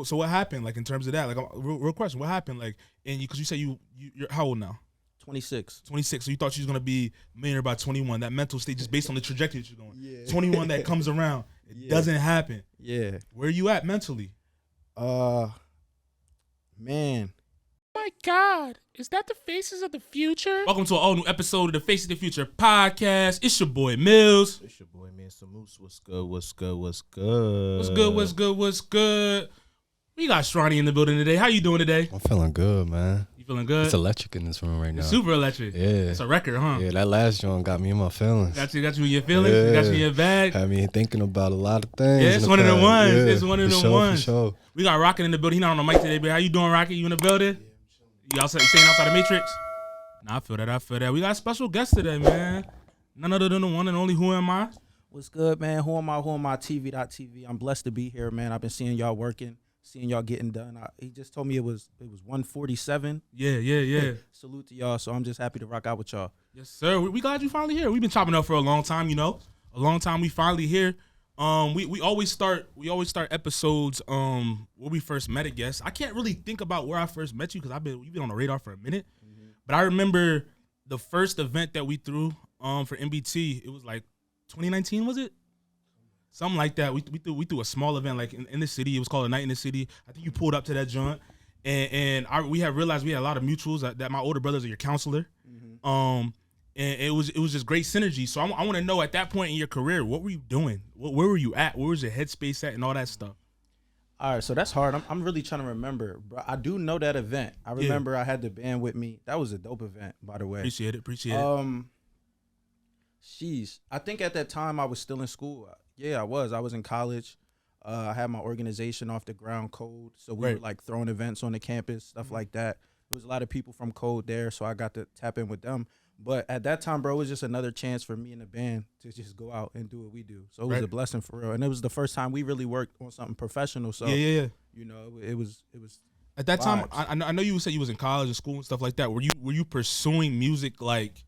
So what happened? Like in terms of that, like real question, what happened? Like, and because you said you're how old now? 26. 26. So you thought she was gonna be a millionaire by 21. That mental state just based on the trajectory that you're going. Yeah. 21 that comes around, it doesn't happen. Yeah. Where are you at mentally? Man. My God, is that the Faces of the Future? Welcome to an all new episode of the Face of the Future podcast. It's your boy Mills. It's your boy man Samoose. What's good? What's good? What's good? What's good? What's good? What's good? We got Stronny in the building today. How you doing today? I'm feeling good, man. You feeling good? It's electric in this room right now. It's super electric. Yeah. It's a record, huh? Yeah, that last joint got me in my feelings. Got you in your feelings. Yeah. Got you in your bag. Had me thinking about a lot of things. Yeah, it's one of the ones. Yeah, It's one of the ones. For sure. We got Rocket in the building. He not on the mic today, but how you doing, Rocket? You in the building? You staying outside the Matrix? Nah, I feel that. We got a special guest today, man. None other than the one and only WhoAmI. What's good, man? WhoAmI, TV.TV. I'm blessed to be here, man. I've been seeing y'all working, seeing y'all getting done. He just told me it was 147. Yeah. Salute to y'all. So I'm just happy to rock out with y'all. Yes, sir. We glad you finally here. We've been chopping up for a long time, A long time. We finally here. We always start episodes where we first met, I guess. I can't really think about where I first met you because you've been on the radar for a minute. Mm-hmm. But I remember the first event that we threw for MBT. It was like 2019, was it? Something like that. We threw a small event like in the city. It was called A Night in the City. I think you pulled up to that joint, and we had realized we had a lot of mutuals. That my older brothers are your counselor. Mm-hmm. And it was just great synergy. So I want to know at that point in your career, what were you doing? Where were you at? Where was your headspace at and all that stuff? All right, so that's hard. I'm really trying to remember. Bro, I do know that event. I remember I had the band with me. That was a dope event, by the way. Appreciate it. Sheesh. I think at that time I was still in school. Yeah, I was. I was in college. I had my organization off the ground, Code. So we were like throwing events on the campus, stuff like that. There was a lot of people from Code there, so I got to tap in with them. But at that time, bro, it was just another chance for me and the band to just go out and do what we do. So it was a blessing for real. And it was the first time we really worked on something professional. So, yeah. It was At that vibes. time, I know you said you was in college or school and stuff like that. Were you pursuing music like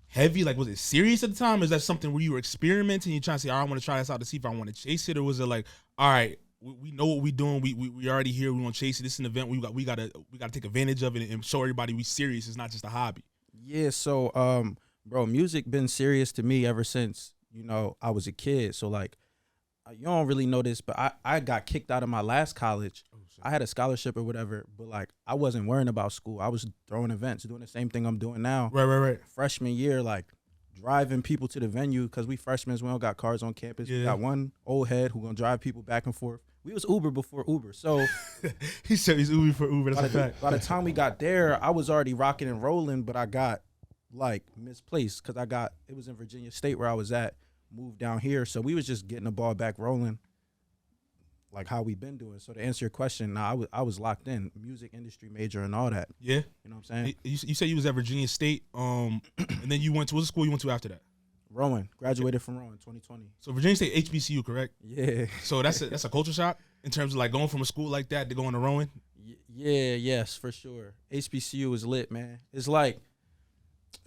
heavy? Like, was it serious at the time? Is that something where you were experimenting? You trying to say, all right, I want to try this out to see if I want to chase it? Or was it like, all right, we know what we're doing. We already here. We want to chase it. This is an event. We got to take advantage of it and show everybody we serious. It's not just a hobby. Yeah, so bro, music been serious to me ever since, I was a kid. So like you don't really know this, but I got kicked out of my last college. I had a scholarship or whatever, but like I wasn't worrying about school. I was throwing events, doing the same thing I'm doing now. Right. Freshman year, like driving people to the venue because we freshmen, we don't got cars on campus. Yeah. We got one old head who gonna drive people back and forth. We was Uber before Uber, so he said he's Uber for Uber. That's a fact. By the time we got there, I was already rocking and rolling, but I got like misplaced because it was in Virginia State where I was at, moved down here, so we was just getting the ball back rolling, like how we been doing. So to answer your question, I was locked in, music industry major and all that. Yeah, you know what I'm saying. You said you was at Virginia State, and then you went to what school you went to after that? Rowan, graduated from Rowan 2020. So Virginia State HBCU, correct? Yeah. So that's a culture shock in terms of like going from a school like that to going to Rowan? Yes, for sure. HBCU is lit, man. It's like,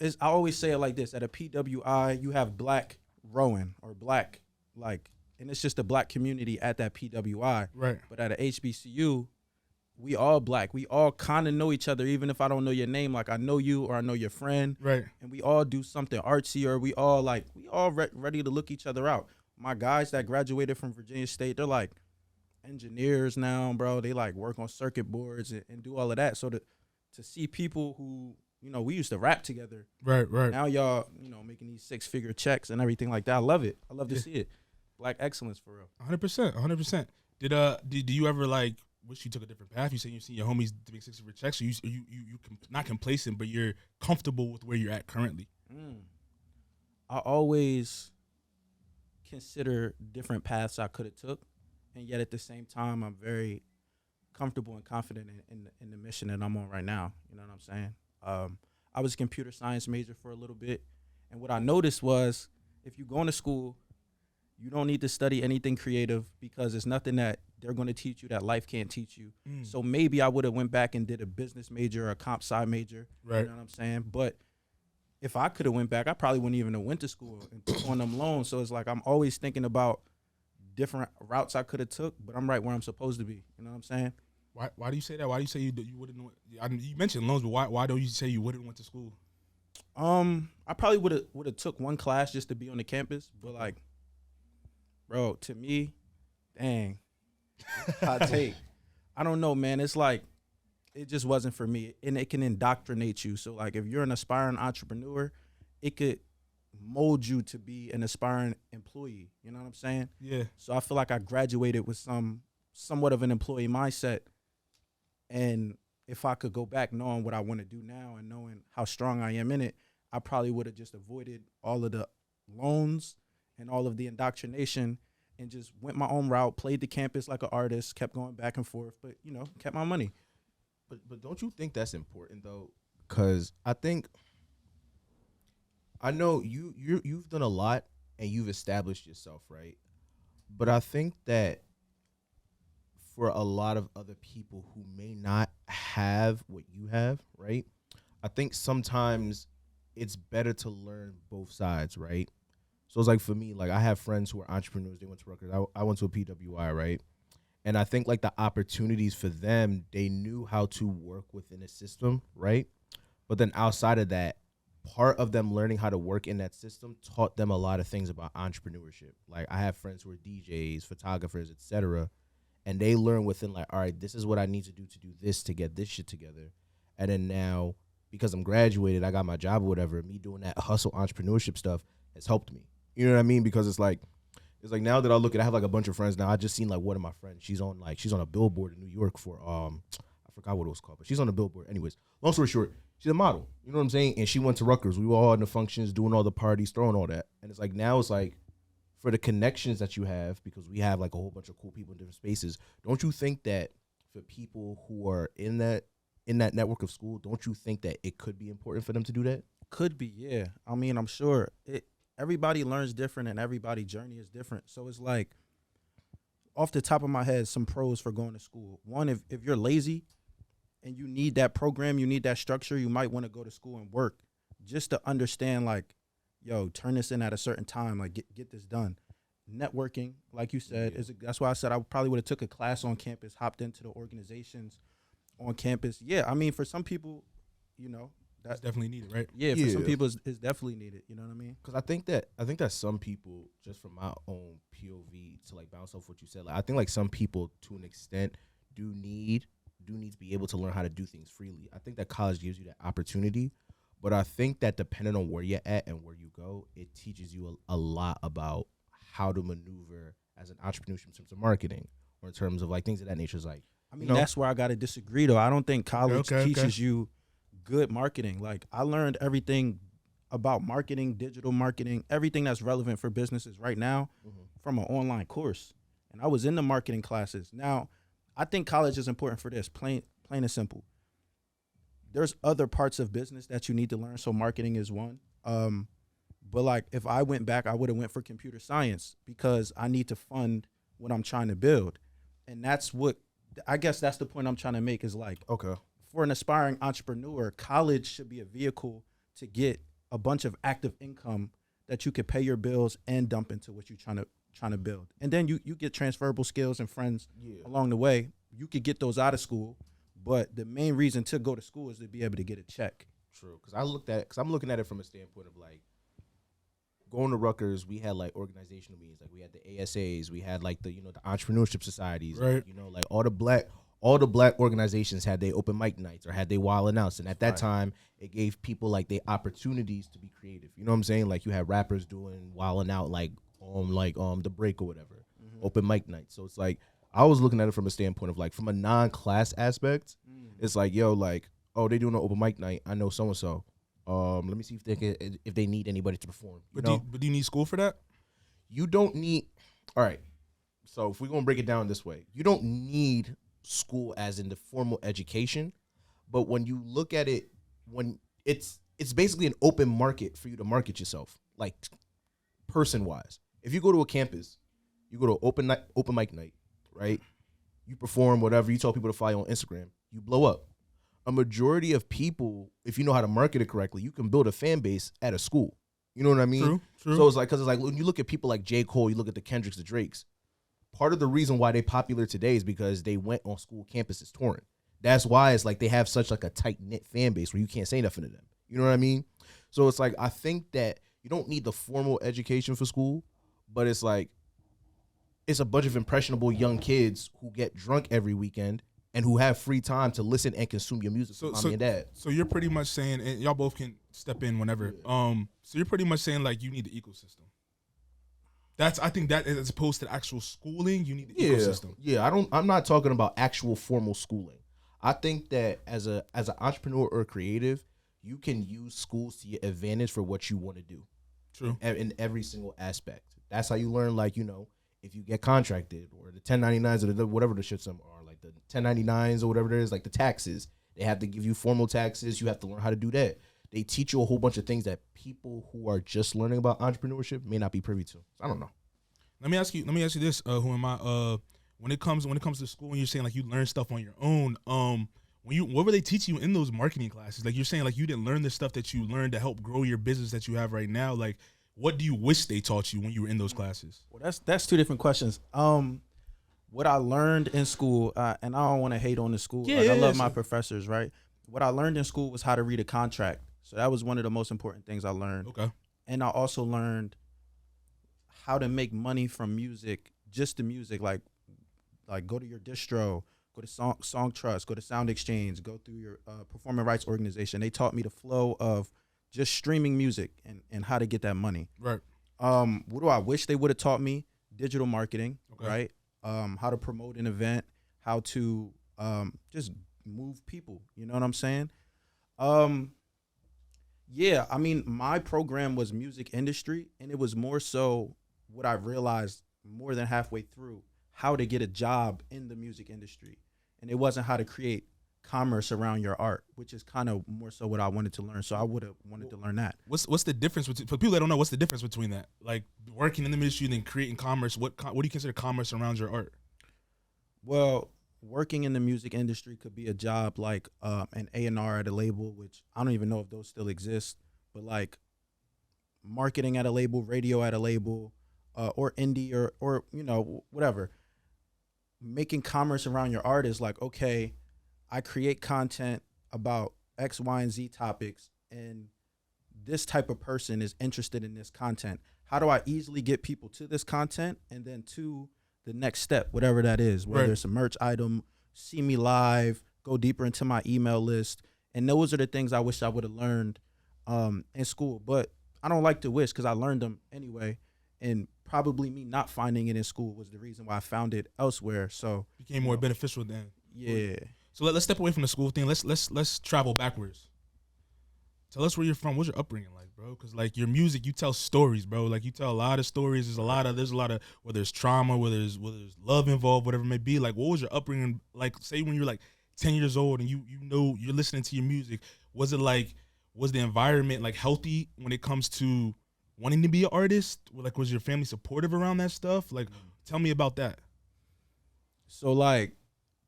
I always say it like this. At a PWI, you have black Rowan or black, like, and it's just a black community at that PWI. Right. But at a HBCU, we all black. We all kind of know each other, even if I don't know your name. Like, I know you or I know your friend. Right. And we all do something artsy, or we all ready to look each other out. My guys that graduated from Virginia State, they're like engineers now, bro. They like work on circuit boards and do all of that. So to see people who, we used to rap together. Right. Now y'all, making these 6-figure checks and everything like that. I love it. I love to see it. Black excellence for real. 100%. Did you ever like wish you took a different path? You said you see your homies make 6-figure checks. So you not complacent, but you're comfortable with where you're at currently. I always consider different paths I could have took, and yet at the same time, I'm very comfortable and confident in the mission that I'm on right now. You know what I'm saying? I was a computer science major for a little bit, and what I noticed was if you go into school, you don't need to study anything creative because it's nothing that they're going to teach you that life can't teach you. So maybe I would have went back and did a business major or a comp sci major. Right. You know what I'm saying? But if I could have went back, I probably wouldn't even have went to school and took on them loans. So it's like I'm always thinking about different routes I could have took, but I'm right where I'm supposed to be. You know what I'm saying? Why do you say that? Why do you say you wouldn't? You mentioned loans, but why don't you say you wouldn't went to school? I probably would have took one class just to be on the campus, but like, bro, to me, dang, hot take. I don't know, man. It's like it just wasn't for me, and it can indoctrinate you. So like, if you're an aspiring entrepreneur, it could mold you to be an aspiring employee. You know what I'm saying? Yeah. So I feel like I graduated with somewhat of an employee mindset, and if I could go back knowing what I want to do now and knowing how strong I am in it, I probably would have just avoided all of the loans and all of the indoctrination and just went my own route, played the campus like an artist, kept going back and forth, but, you know, kept my money. But don't you think that's important, though? Because I know you've done a lot and you've established yourself, right? But I think that for a lot of other people who may not have what you have, right? I think sometimes it's better to learn both sides, right? So it's like for me, like I have friends who are entrepreneurs. They went to Rutgers. I went to a PWI, right? And I think like the opportunities for them, they knew how to work within a system, right? But then outside of that, part of them learning how to work in that system taught them a lot of things about entrepreneurship. Like I have friends who are DJs, photographers, etc., and they learn within like, all right, this is what I need to do this to get this shit together. And then now, because I'm graduated, I got my job or whatever, me doing that hustle entrepreneurship stuff has helped me. You know what I mean? Because it's like now that I look at, I have like a bunch of friends now. I just seen like one of my friends. She's on a billboard in New York for I forgot what it was called, but she's on a billboard. Anyways, long story short, she's a model. You know what I'm saying? And she went to Rutgers. We were all in the functions, doing all the parties, throwing all that. And it's like now it's like for the connections that you have, because we have like a whole bunch of cool people in different spaces. Don't you think that for people who are in that network of school, don't you think that it could be important for them to do that? Could be, yeah. I mean, I'm sure everybody learns different and everybody's journey is different. So it's like, off the top of my head, some pros for going to school. One, if you're lazy and you need that program, you need that structure, you might want to go to school and work just to understand, like, yo, turn this in at a certain time, like get this done. Networking, like you said, that's why I said I probably would have took a class on campus, hopped into the organizations on campus. Yeah, I mean, for some people, you know, that's definitely needed, right? Yeah, for some people, it's definitely needed. You know what I mean? Because I think that some people, just from my own POV, to like bounce off what you said, like I think like some people to an extent do need to be able to learn how to do things freely. I think that college gives you that opportunity, but I think that depending on where you're at and where you go, it teaches you a lot about how to maneuver as an entrepreneur in terms of marketing or in terms of like things of that nature. Is like, I mean, that's where I got to disagree though. I don't think college teaches you good marketing. Like I learned everything about marketing, digital marketing, everything that's relevant for businesses right now from an online course. And I was in the marketing classes. Now, I think college is important for this, plain and simple. There's other parts of business that you need to learn, so marketing is one. But like if I went back, I would have went for computer science because I need to fund what I'm trying to build. And that's what, I guess that's the point I'm trying to make is like, okay, for an aspiring entrepreneur, college should be a vehicle to get a bunch of active income that you could pay your bills and dump into what you're trying to build. And then you get transferable skills and friends along the way. You could get those out of school, but the main reason to go to school is to be able to get a check. True, because I'm looking at it from a standpoint of like going to Rutgers. We had like organizational meetings, like we had the ASAs, we had like the the entrepreneurship societies, right? Like all the black organizations had their open mic nights or had they wild announced, and at that time it gave people like the opportunities to be creative. You know what I'm saying? Like you had rappers doing wilding out like the break or whatever, open mic night. So it's like I was looking at it from a standpoint of like from a non-class aspect. It's like, yo, like, oh, they doing an open mic night. I know so and so. Let me see if they need anybody to perform. But do you need school for that? You don't need. All right. So if we're gonna break it down this way, you don't need school as in the formal education, but when you look at it, when it's basically an open market for you to market yourself, like person wise. If you go to a campus, you go to open mic night, right? You perform whatever, you tell people to follow you on Instagram, you blow up. A majority of people, if you know how to market it correctly, you can build a fan base at a school. You know what I mean? True. So it's like, because it's like when you look at people like J. Cole, you look at the Kendricks, the Drakes, part of the reason why they popular today is because they went on school campuses touring. That's why it's like they have such like a tight knit fan base where you can't say nothing to them. You know what I mean? So it's like I think that you don't need the formal education for school, but it's like it's a bunch of impressionable young kids who get drunk every weekend and who have free time to listen and consume your music with mommy and dad. So you're pretty much saying, and y'all both can step in whenever. Yeah. So you're pretty much saying like you need the ecosystem. I think that as opposed to actual schooling, you need the ecosystem. Yeah, I'm not talking about actual formal schooling. I think that as an entrepreneur or creative, you can use schools to your advantage for what you want to do. True. In every single aspect. That's how you learn, like, you know, if you get contracted or the 1099s or the, whatever the shits are, like the 1099s or whatever it is, like the taxes. They have to give you formal taxes. You have to learn how to do that. They teach you a whole bunch of things that people who are just learning about entrepreneurship may not be privy to. I don't know. Let me ask you this, WhoAmI? When it comes to school and you're saying like you learn stuff on your own, what were they teaching you in those marketing classes? Like you're saying like you didn't learn the stuff that you learned to help grow your business that you have right now. Like what do you wish they taught you when you were in those classes? Well, that's two different questions. What I learned in school, and I don't want to hate on the school. I love my professors, right? What I learned in school was how to read a contract. So that was one of the most important things I learned. Okay. And I also learned how to make money from music, just the music, like go to your distro, go to Song Trust, go to Sound Exchange, go through your performing rights organization. They taught me the flow of just streaming music and how to get that money. Right. What do I wish they would have taught me? Digital marketing, Okay. right? How to promote an event, how to just move people. You know what I'm saying? Yeah, I mean, my program was music industry, and it was more so what I realized more than halfway through, how to get a job in the music industry. And it wasn't how to create commerce around your art, which is kind of more so what I wanted to learn. So I would have wanted to learn that. What's the difference between, for people that don't know, what's the difference between that? Like working in the industry and then creating commerce, what do you consider commerce around your art? Well, working in the music industry could be a job like an A&R at a label, which I don't even know if those still exist, but like marketing at a label, radio at a label, or indie or you know, whatever. Making commerce around your art is like, okay, I create content about X, Y, and Z topics, and this type of person is interested in this content. How do I easily get people to this content and then to the next step, whatever that is, whether it's a merch item, see me live, go deeper into my email list. And those are the things I wish I would have learned in school. But I don't like to wish because I learned them anyway. And probably me not finding it in school was the reason why I found it elsewhere. So Became more beneficial then. Yeah. So let's step away from the school thing. Let's travel backwards. Tell us where you're from. What's your upbringing like, bro? Because like your music, you tell stories, bro. Like you tell a lot of stories. There's a lot of whether it's trauma, whether there's love involved, whatever it may be. Like what was your upbringing like? Say when you're like 10 years old and you know you're listening to your music. Was the environment like healthy when it comes to wanting to be an artist? Like was your family supportive around that stuff? Like tell me about that. So like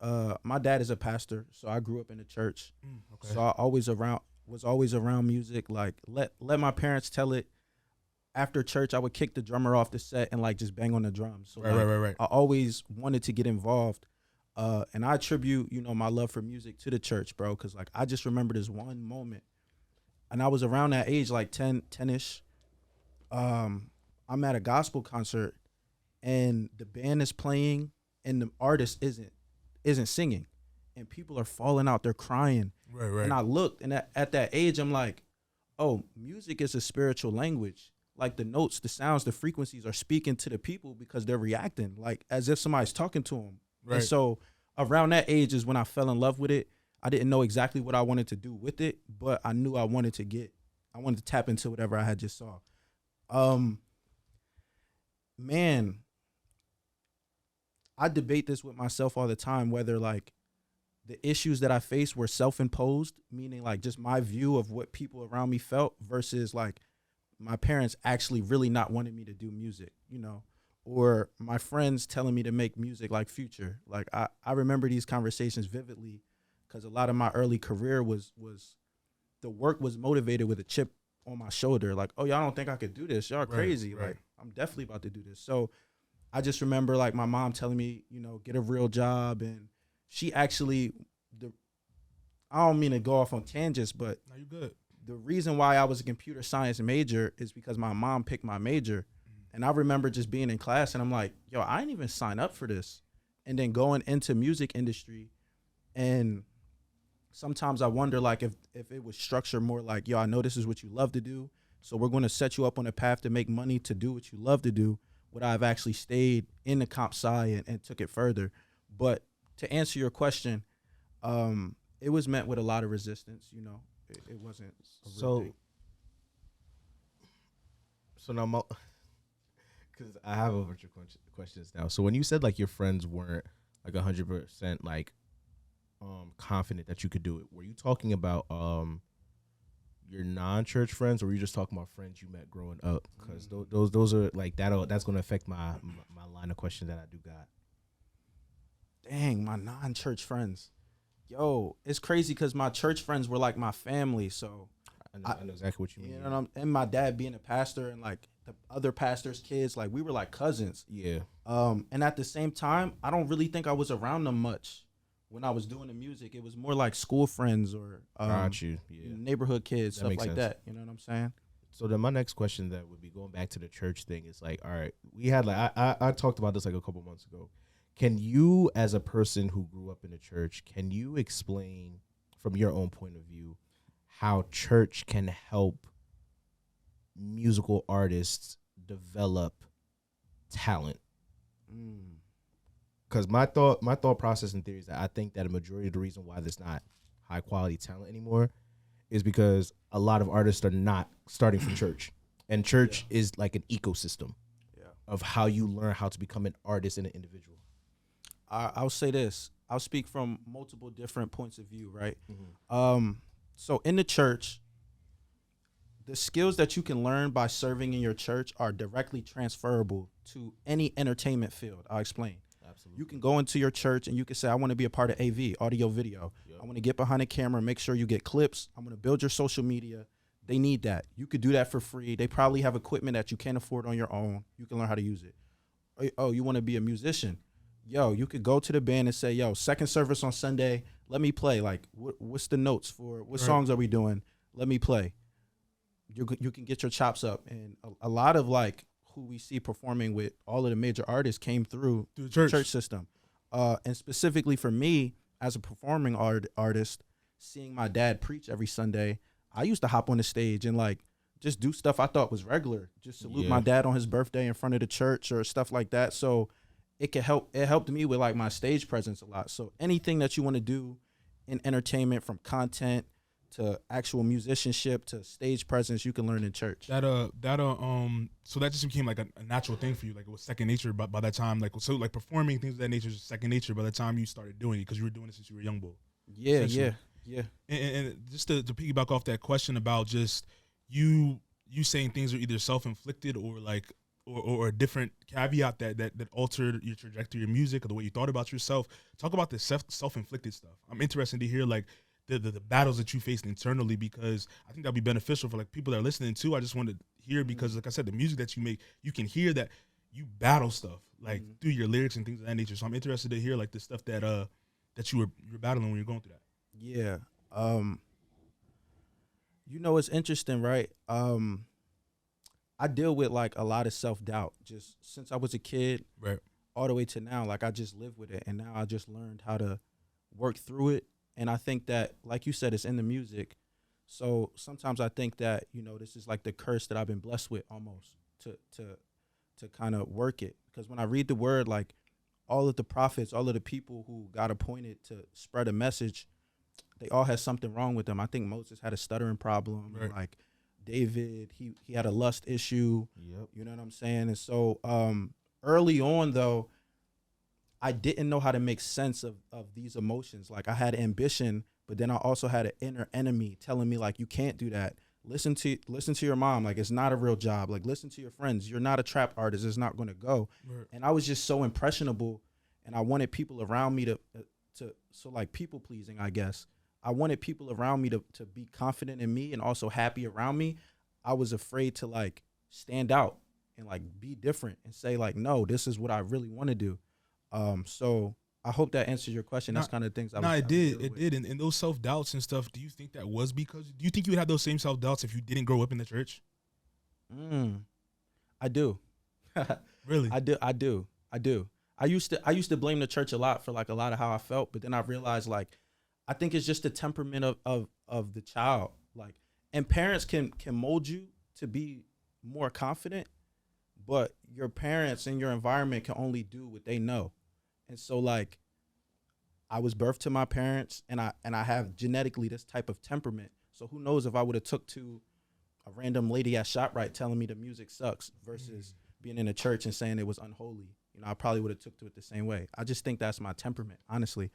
my dad is a pastor, so I grew up in the church. Okay. So I was always around music. Like let my parents tell it. After church, I would kick the drummer off the set and like just bang on the drums. So Right. I always wanted to get involved. And I attribute, you know, my love for music to the church, bro. Cause like I just remember this one moment, and I was around that age, like 10-ish. I'm at a gospel concert, and the band is playing, and the artist isn't singing, and people are falling out, they're crying. Right. And I looked, and at that age, I'm like, oh, music is a spiritual language. Like the notes, the sounds, the frequencies are speaking to the people because they're reacting, like as if somebody's talking to them. Right. And so around that age is when I fell in love with it. I didn't know exactly what I wanted to do with it, but I knew I wanted to tap into whatever I had just saw. Man, I debate this with myself all the time, whether like the issues that I faced were self-imposed, meaning like just my view of what people around me felt versus like my parents actually really not wanting me to do music, you know, or my friends telling me to make music like Future. Like I remember these conversations vividly because a lot of my early career was the work was motivated with a chip on my shoulder. Like, oh, y'all don't think I could do this? Y'all are crazy. Right. Like, I'm definitely about to do this. So I just remember like my mom telling me, you know, get a real job, and she actually, I don't mean to go off on tangents, but No, you good. the reason why I was a computer science major is because my mom picked my major. And I remember just being in class and I'm like, yo, I didn't even sign up for this. And then going into music industry, and sometimes I wonder like if it was structured more like, yo, I know this is what you love to do, so we're going to set you up on a path to make money to do what you love to do, would I have actually stayed in the comp sci and took it further? But to answer your question, it was met with a lot of resistance, you know. It wasn't a real thing. So now, because I have a bunch of questions now. So when you said like your friends weren't like 100% like confident that you could do it, were you talking about your non-church friends, or were you just talking about friends you met growing up? Because those are like that's going to affect my line of questions that I do got. Dang, my non-church friends. Yo, it's crazy because my church friends were like my family. So I know exactly what you mean. You know, and my dad being a pastor and like the other pastors' kids, like we were like cousins. Yeah. And at the same time, I don't really think I was around them much when I was doing the music. It was more like school friends or neighborhood kids, stuff like sense. that. You know what I'm saying? So then my next question that would be going back to the church thing is like, all right, we had like I talked about this like a couple months ago. Can you, as a person who grew up in the church, can you explain from your own point of view how church can help musical artists develop talent? Because my thought process and theory is that I think that a majority of the reason why there's not high quality talent anymore is because a lot of artists are not starting from church, and church is like an ecosystem of how you learn how to become an artist and an individual. I'll say this. I'll speak from multiple different points of view, right? So in the church, the skills that you can learn by serving in your church are directly transferable to any entertainment field. I'll explain. Absolutely. You can go into your church and you can say, I want to be a part of AV, audio, video. Yep. I want to get behind a camera, make sure you get clips. I'm going to build your social media. They need that. You could do that for free. They probably have equipment that you can't afford on your own. You can learn how to use it. Oh, you want to be a musician? Yo, you could go to the band and say, yo, second service on Sunday, let me play. Like, what's the notes for, what songs are we doing? Let me play. You can get your chops up. And a lot of, like, who we see performing with all of the major artists came through the church system. And specifically for me, as a performing artist, seeing my dad preach every Sunday, I used to hop on the stage and, like, just do stuff I thought was regular. Just salute my dad on his birthday in front of the church or stuff like that. So it helped me with like my stage presence a lot. So anything that you want to do in entertainment, from content to actual musicianship to stage presence, you can learn in church. So that just became like a natural thing for you. Like it was second nature by that time. Like, so like performing things of that nature is second nature by the time you started doing it, because you were doing it since you were a young boy. Yeah. And just to piggyback off that question about just you saying things are either self-inflicted or like or a different caveat that altered your trajectory of music or the way you thought about yourself. Talk about the self-inflicted stuff. I'm interested to hear like the battles that you faced internally, because I think that'd be beneficial for like people that are listening too. I just want to hear, because like I said, the music that you make, you can hear that you battle stuff like through your lyrics and things of that nature. So I'm interested to hear like the stuff that you were battling when you're going through that. Yeah. You know, it's interesting, right? I deal with like a lot of self-doubt just since I was a kid, right, all the way to now. Like I just live with it, and now I just learned how to work through it. And I think that, like you said, it's in the music. So sometimes I think that, you know, this is like the curse that I've been blessed with almost to kind of work it. Because when I read the word, like all of the prophets, all of the people who got appointed to spread a message, they all had something wrong with them. I think Moses had a stuttering problem, right. Like David, he had a lust issue. Yep. You know what I'm saying? And so early on, though, I didn't know how to make sense of these emotions. Like I had ambition, but then I also had an inner enemy telling me like, you can't do that. Listen to your mom. Like, it's not a real job. Like, listen to your friends. You're not a trap artist. It's not going to go. Right. And I was just so impressionable, and I wanted people around me to like people pleasing, I guess. I wanted people around me to be confident in me and also happy around me. I was afraid to like stand out. and like be different and say like, no, this is what I really want to do. So I hope that answers your question. That's kind of things I was. No, it did. It did. And those self doubts and stuff. Do you think that was because? Do you think you would have those same self doubts if you didn't grow up in the church? I do. Really? I do. I used to blame the church a lot for like a lot of how I felt, but then I realized like I think it's just the temperament of the child. Like, and parents can mold you to be more confident, but your parents and your environment can only do what they know. And so like I was birthed to my parents, and I have genetically this type of temperament. So who knows if I would have took to a random lady at ShopRite telling me the music sucks versus being in a church and saying it was unholy. You know, I probably would have took to it the same way. I just think that's my temperament, honestly.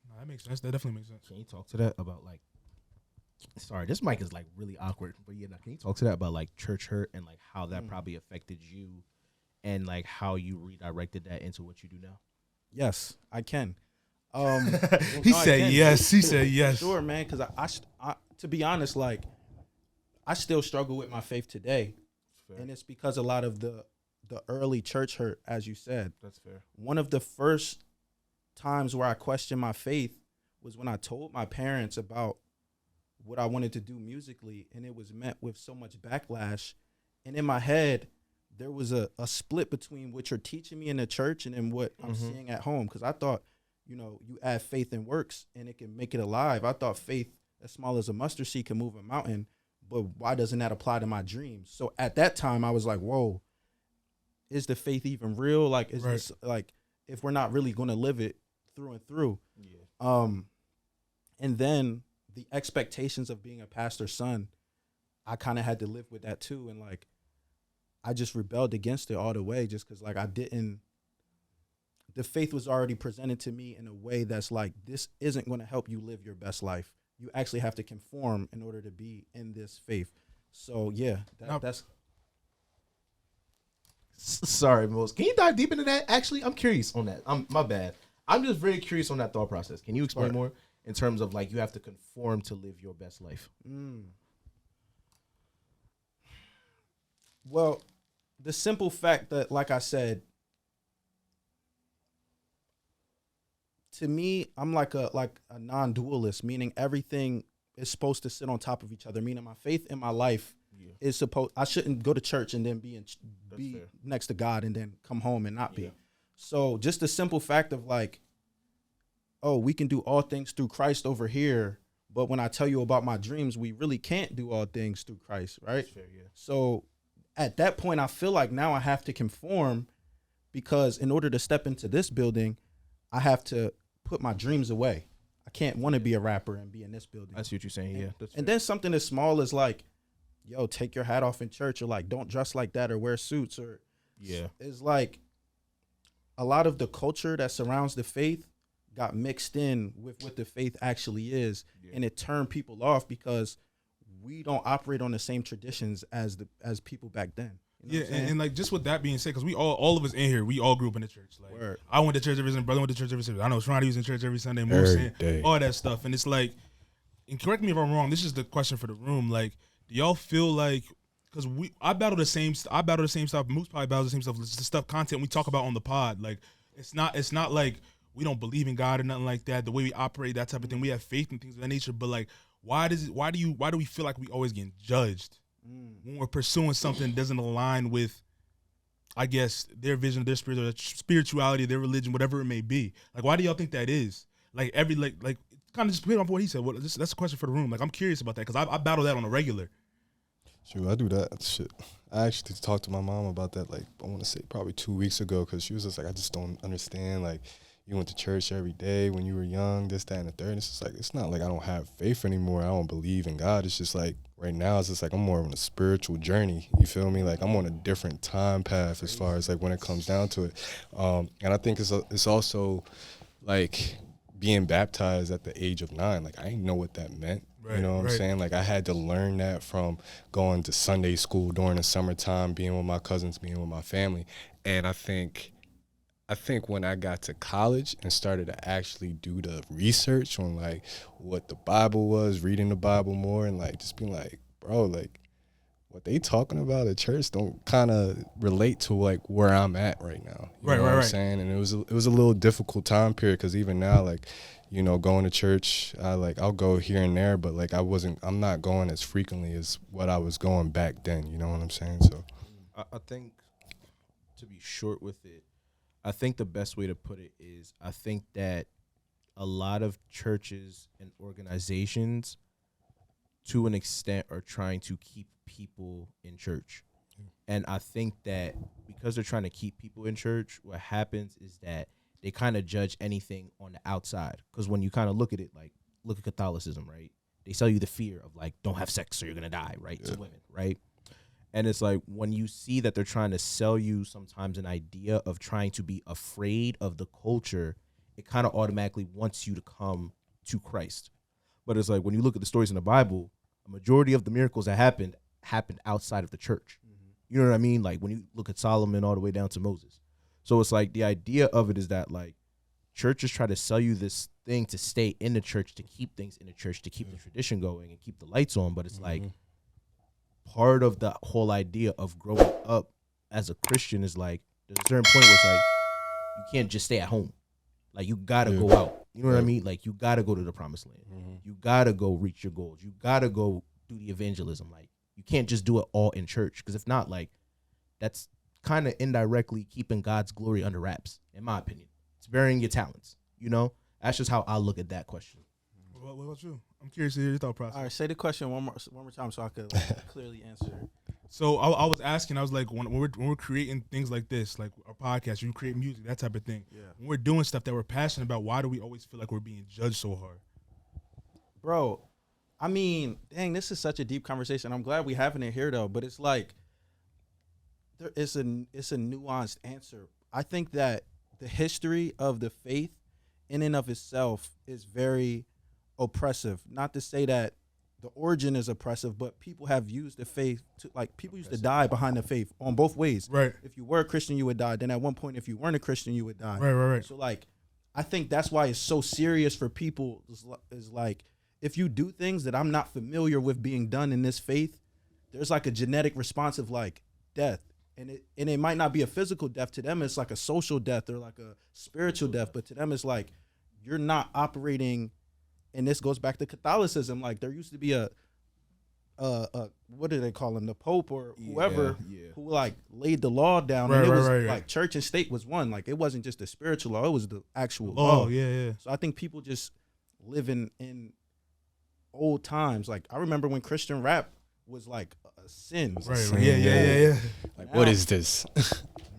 No, that makes sense. That definitely makes sense. Can you talk to that about like? Sorry, this mic is like really awkward, but yeah, can you talk to that about like church hurt and like how that probably affected you, and like how you redirected that into what you do now? Yes, I can. He said yes. He said yes. Sure, man. Because I, to be honest, like I still struggle with my faith today, and it's because a lot of the early church hurt, as you said. That's fair. One of the first times where I questioned my faith was when I told my parents about what I wanted to do musically, and it was met with so much backlash. And in my head, there was a split between what you're teaching me in the church and then what I'm seeing at home. Because I thought, you know, you add faith and works and it can make it alive. I thought faith as small as a mustard seed can move a mountain, but why doesn't that apply to my dreams? So at that time, I was like, whoa, is the faith even real? Like, is this like, if we're not really going to live it through and through? Yeah. And then the expectations of being a pastor's son, I kind of had to live with that too. And like, I just rebelled against it all the way just because like the faith was already presented to me in a way that's like, this isn't going to help you live your best life. You actually have to conform in order to be in this faith. So yeah, that's. Sorry, Mose. Can you dive deep into that? Actually, I'm curious on that. My bad. I'm just very curious on that thought process. Can you explain more in terms of like you have to conform to live your best life? Well, the simple fact that, like I said, to me, I'm like a non-dualist, meaning everything is supposed to sit on top of each other. Meaning my faith in my life is supposed. I shouldn't go to church and then be next to God and then come home and not be. So just the simple fact of like, oh, we can do all things through Christ over here, but when I tell you about my dreams, we really can't do all things through Christ, right? That's fair, yeah. So at that point, I feel like now I have to conform, because in order to step into this building, I have to put my dreams away. I can't want to be a rapper and be in this building. I see what you're saying, yeah. And then something as small as like, yo, take your hat off in church, or like, don't dress like that or wear suits, or it's like a lot of the culture that surrounds the faith got mixed in with what the faith actually is, and it turned people off because we don't operate on the same traditions as people back then. You know and like just with that being said, because we all of us in here, we all grew up in the church. Like I went to church every Sunday, brother went to church every Sunday. I know Shrondy was in church every Sunday, all that stuff. And it's like, and correct me if I'm wrong, this is the question for the room. Like, do y'all feel like, because I battle the same stuff. Moose probably battles the same stuff. It's the stuff content we talk about on the pod. Like, it's not like we don't believe in God or nothing like that. The way we operate, that type of thing. We have faith and things of that nature. But like, why do we feel like we always getting judged when we're pursuing something that doesn't align with, I guess, their vision, their spirit, their spirituality, their religion, whatever it may be? Like, why do y'all think that is? Like like kind of just put on what he said. Well, that's a question for the room. Like, I'm curious about that because I battle that on a regular. Sure, I do that shit. I actually talked to my mom about that, like, I want to say probably 2 weeks ago, because she was just like, I just don't understand, like, you went to church every day when you were young, this, that, and the third. And it's just like, it's not like I don't have faith anymore. I don't believe in God. It's just like, right now, it's just like I'm more on a spiritual journey. You feel me? Like, I'm on a different time path as far as, like, when it comes down to it. And I think it's also, like, being baptized at the age of 9. Like, I didn't know what that meant. Right, you know what I'm saying? Like, I had to learn that from going to Sunday school during the summertime, being with my cousins, being with my family. And I think when I got to college and started to actually do the research on, like, what the Bible was, reading the Bible more, and, like, just being like, bro, like, what they talking about at church don't kind of relate to like where I'm at right now. You know what I'm saying? And it was a little difficult time period because even now, like, you know, going to church, I'll go here and there, but like I'm not going as frequently as what I was going back then. You know what I'm saying? So I think, to be short with it, I think the best way to put it is I think that a lot of churches and organizations, to an extent, are trying to keep people in church. And I think that because they're trying to keep people in church, what happens is that they kind of judge anything on the outside. Because when you kind of look at it, like, look at Catholicism, right? They sell you the fear of, like, don't have sex or you're going to die, right? To women, right? And it's like when you see that they're trying to sell you sometimes an idea of trying to be afraid of the culture, it kind of automatically wants you to come to Christ. But it's like when you look at the stories in the Bible, a majority of the miracles that happened outside of the church. You know what I mean? Like when you look at Solomon all the way down to Moses. So it's like the idea of it is that like churches try to sell you this thing to stay in the church, to keep things in the church, to keep the tradition going and keep the lights on. But it's like part of the whole idea of growing up as a Christian is like there's a certain point where it's like you can't just stay at home. Like you gotta go out. You know what I mean? Like you gotta go to the promised land. You gotta go reach your goals. You gotta go do the evangelism. Like you can't just do it all in church, because if not, like that's kind of indirectly keeping God's glory under wraps, in my opinion. It's burying your talents. You know, that's just how I look at that question. What about you? I'm curious to hear your thought process. All right, say the question one more time so I could clearly answer. So I was asking, I was like, when we're creating things like this, like our podcast, you create music, that type of thing. Yeah. When we're doing stuff that we're passionate about, why do we always feel like we're being judged so hard? Bro, I mean, dang, this is such a deep conversation. I'm glad we having it here though, but it's like it's a nuanced answer. I think that the history of the faith in and of itself is very oppressive. Not to say that the origin is oppressive, but people have used the faith to, like, people used to die behind the faith on both ways. Right. If you were a Christian, you would die. Then at one point, if you weren't a Christian, you would die. Right. So like, I think that's why it's so serious for people is like, if you do things that I'm not familiar with being done in this faith, there's like a genetic response of like death. And it might not be a physical death. To them, it's like a social death or like a spiritual death. But to them, it's like you're not operating. And this goes back to Catholicism. Like there used to be a what do they call him? The Pope or whoever who like laid the law down. And it was like church and state was one. Like it wasn't just the spiritual law. It was the actual law. Yeah. So I think people just live in old times. Like I remember when Christian rap was like a sin. Right. Yeah. Like, what is this?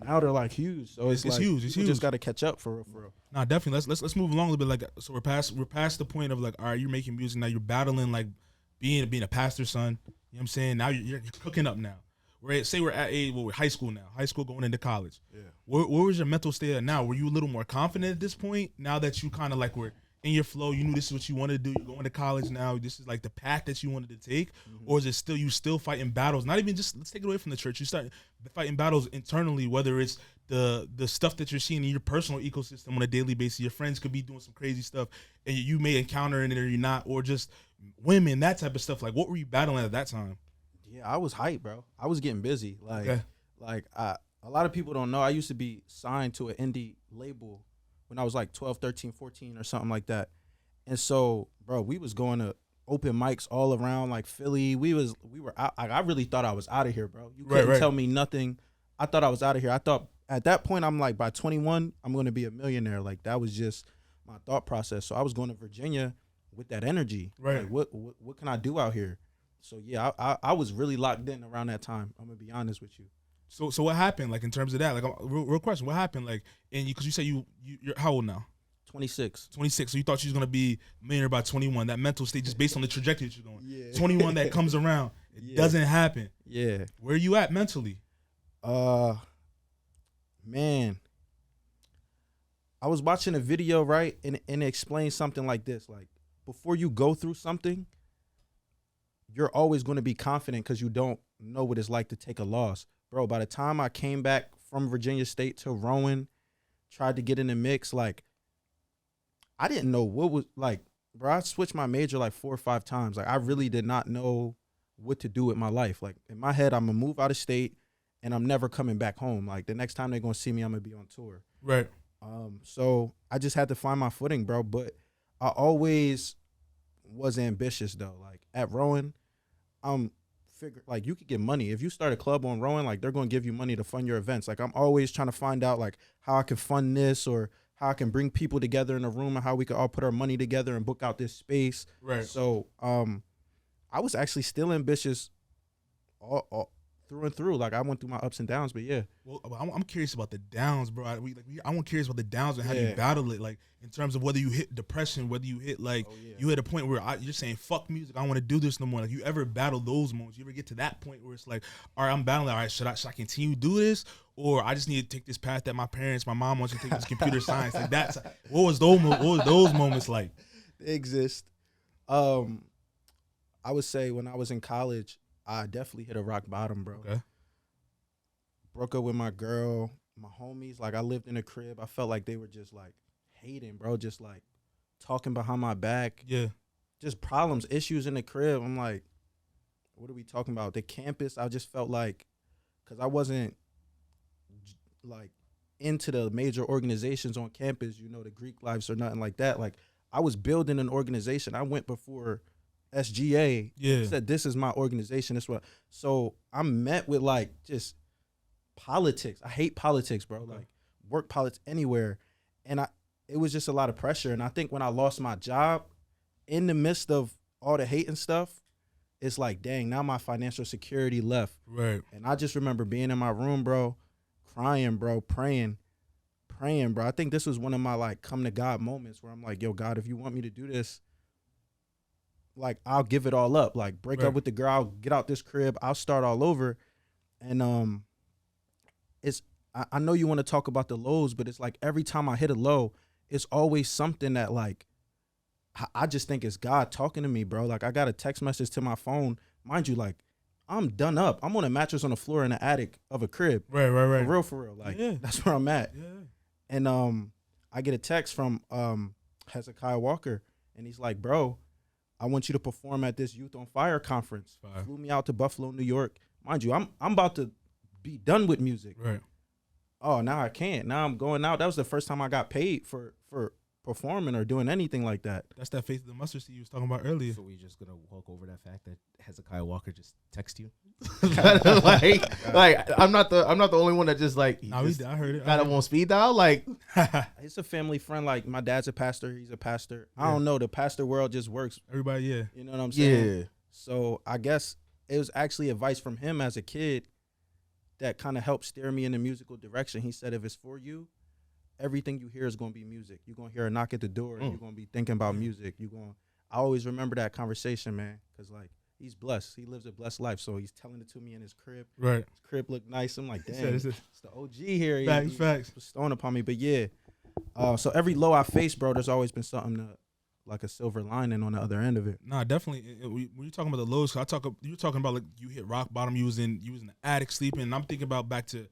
Now they're like huge. So it's like, huge. It's huge. Just got to catch up for real. Nah, definitely. Let's move along a little bit. Like, so we're past the point of like, all right, you're making music now. You're battling like being a pastor's son. You know what I'm saying? Now you're cooking up now. We're at high school now. High school going into college. Yeah. Where was your mental state at now? Were you a little more confident at this point? Now that you kind of like were in your flow, you knew this is what you wanted to do. You're going to college now. This is like the path that you wanted to take, or is it still fighting battles? Not even just let's take it away from the church. You start fighting battles internally, whether it's the stuff that you're seeing in your personal ecosystem on a daily basis. Your friends could be doing some crazy stuff, and you may encounter in it or you're not, or just women, that type of stuff. Like, what were you battling at that time? Yeah, I was hyped, bro. I was getting busy. A lot of people don't know. I used to be signed to an indie label when I was like 12, 13, 14 or something like that. And so, bro, we was going to open mics all around like Philly. We were out. I really thought I was out of here, bro. You couldn't tell me nothing. I thought I was out of here. I thought at that point, I'm like, by 21, I'm going to be a millionaire. Like that was just my thought process. So I was going to Virginia with that energy. Right. Like, what can I do out here? So yeah, I was really locked in around that time. I'm gonna be honest with you. So what happened? Like in terms of that, like real question, what happened? Like, and because you said you're how old now? 26. 26. So you thought you was gonna be a millionaire by 21. That mental state just based on the trajectory that you're going. Yeah. 21 that comes around, it doesn't happen. Yeah. Where are you at mentally? Man, I was watching a video, right, and it explained something like this: like before you go through something, you're always going to be confident because you don't know what it's like to take a loss. Bro, by the time I came back from Virginia State to Rowan, tried to get in the mix, like, I didn't know what was, like, bro, I switched my major like 4 or 5 times. Like, I really did not know what to do with my life. Like in my head, I'm gonna move out of state and I'm never coming back home. Like the next time they're gonna see me, I'm gonna be on tour. Right. So I just had to find my footing, bro. But I always was ambitious though. Like at Rowan, like you could get money if you start a club on Rowan. Like they're gonna give you money to fund your events. Like I'm always trying to find out like how I can fund this or how I can bring people together in a room and how we could all put our money together and book out this space. Right. So I was actually still ambitious all through and through. Like I went through my ups and downs, but yeah. Well, I'm curious about the downs, bro. I'm curious about the downs and how you battle it. Like in terms of whether you hit depression, whether you hit like you hit a point where you're saying fuck music, I don't want to do this no more. Like you ever battle those moments? You ever get to that point where it's like, all right, I'm battling. All right, should I continue to do this, or I just need to take this path that my mom wants to take this computer science? Like that's what was those moments like? They exist. I would say when I was in college, I definitely hit a rock bottom, bro. Okay. Broke up with my girl, my homies. Like I lived in a crib. I felt like they were just like hating, bro. Just like talking behind my back. Yeah. Just problems, issues in the crib. I'm like, what are we talking about? The campus, I just felt like, because I wasn't like into the major organizations on campus, you know, the Greek lives or nothing like that. Like I was building an organization. I went before SGA. Yeah. Said this is my organization. This what. So I'm met with like just politics. I hate politics, bro. Like work politics anywhere, and it was just a lot of pressure. And I think when I lost my job, in the midst of all the hate and stuff, it's like, dang, now my financial security left. Right. And I just remember being in my room, bro, crying, bro, praying, bro. I think this was one of my like come to God moments where I'm like, yo, God, if you want me to do this, like I'll give it all up. Like break up with the girl, I'll get out this crib, I'll start all over. And I know you want to talk about the lows, but it's like every time I hit a low, it's always something that like I just think it's God talking to me, bro. Like I got a text message to my phone, mind you, like I'm done up. I'm on a mattress on the floor in the attic of a crib. Right. For real. Like that's where I'm at. Yeah. And I get a text from Hezekiah Walker, and he's like, bro, I want you to perform at this Youth on Fire conference. Flew me out to Buffalo, New York. Mind you, I'm about to be done with music. Right. Oh, now I can't. Now I'm going out. That was the first time I got paid for performing or doing anything like that. That's that faith of the mustard seed you was talking about earlier. So we just gonna walk over that fact that Hezekiah Walker just text you, like I'm not the only one that just like I heard it. Got him on speed dial. Like it's a family friend. Like my dad's a pastor. He's a pastor. I don't know. The pastor world just works. Everybody, yeah. You know what I'm saying? Yeah. So I guess it was actually advice from him as a kid that kind of helped steer me in the musical direction. He said, if it's for you, everything you hear is going to be music. You're going to hear a knock at the door and you're going to be thinking about music. I always remember that conversation, man, because like he's blessed. He lives a blessed life. So he's telling it to me in his crib. Right. His crib looked nice. I'm like, dang, it's the OG here. Facts. Bestowing upon me. But yeah, so every low I face, bro, there's always been something to, like a silver lining on the other end of it. Nah, definitely. When you're talking about the lows, you're talking about like you hit rock bottom. You was in the attic sleeping. And I'm thinking about back to,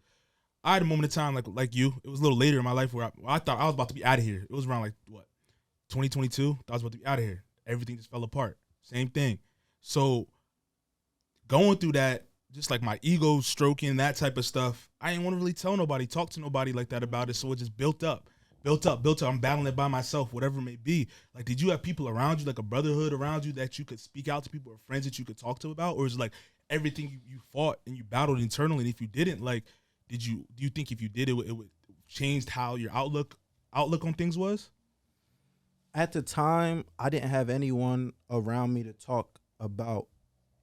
I had a moment of time like you. It was a little later in my life where I thought I was about to be out of here. It was around like what, 2022. I was about to be out of here. Everything just fell apart. Same thing. So going through that, just like my ego stroking, that type of stuff, I didn't want to really talk to nobody like that about it. So it just built up. I'm battling it by myself, whatever it may be. Like, did you have people around you, like a brotherhood around you that you could speak out to, people or friends that you could talk to about? Or is it like everything you fought and you battled internally? And if you didn't, like, do you think if you did, it would changed how your outlook on things was? At the time, I didn't have anyone around me to talk about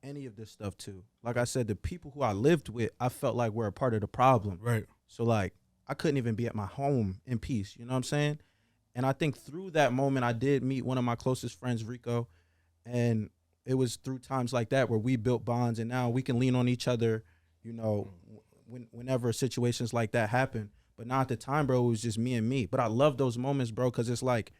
any of this stuff to. Like I said, the people who I lived with, I felt like were a part of the problem. Right. So like, I couldn't even be at my home in peace. You know what I'm saying? And I think through that moment, I did meet one of my closest friends, Rico. And it was through times like that where we built bonds, and now we can lean on each other, you know, whenever situations like that happen. But now at the time, bro, it was just me and me. But I love those moments, bro, because it's like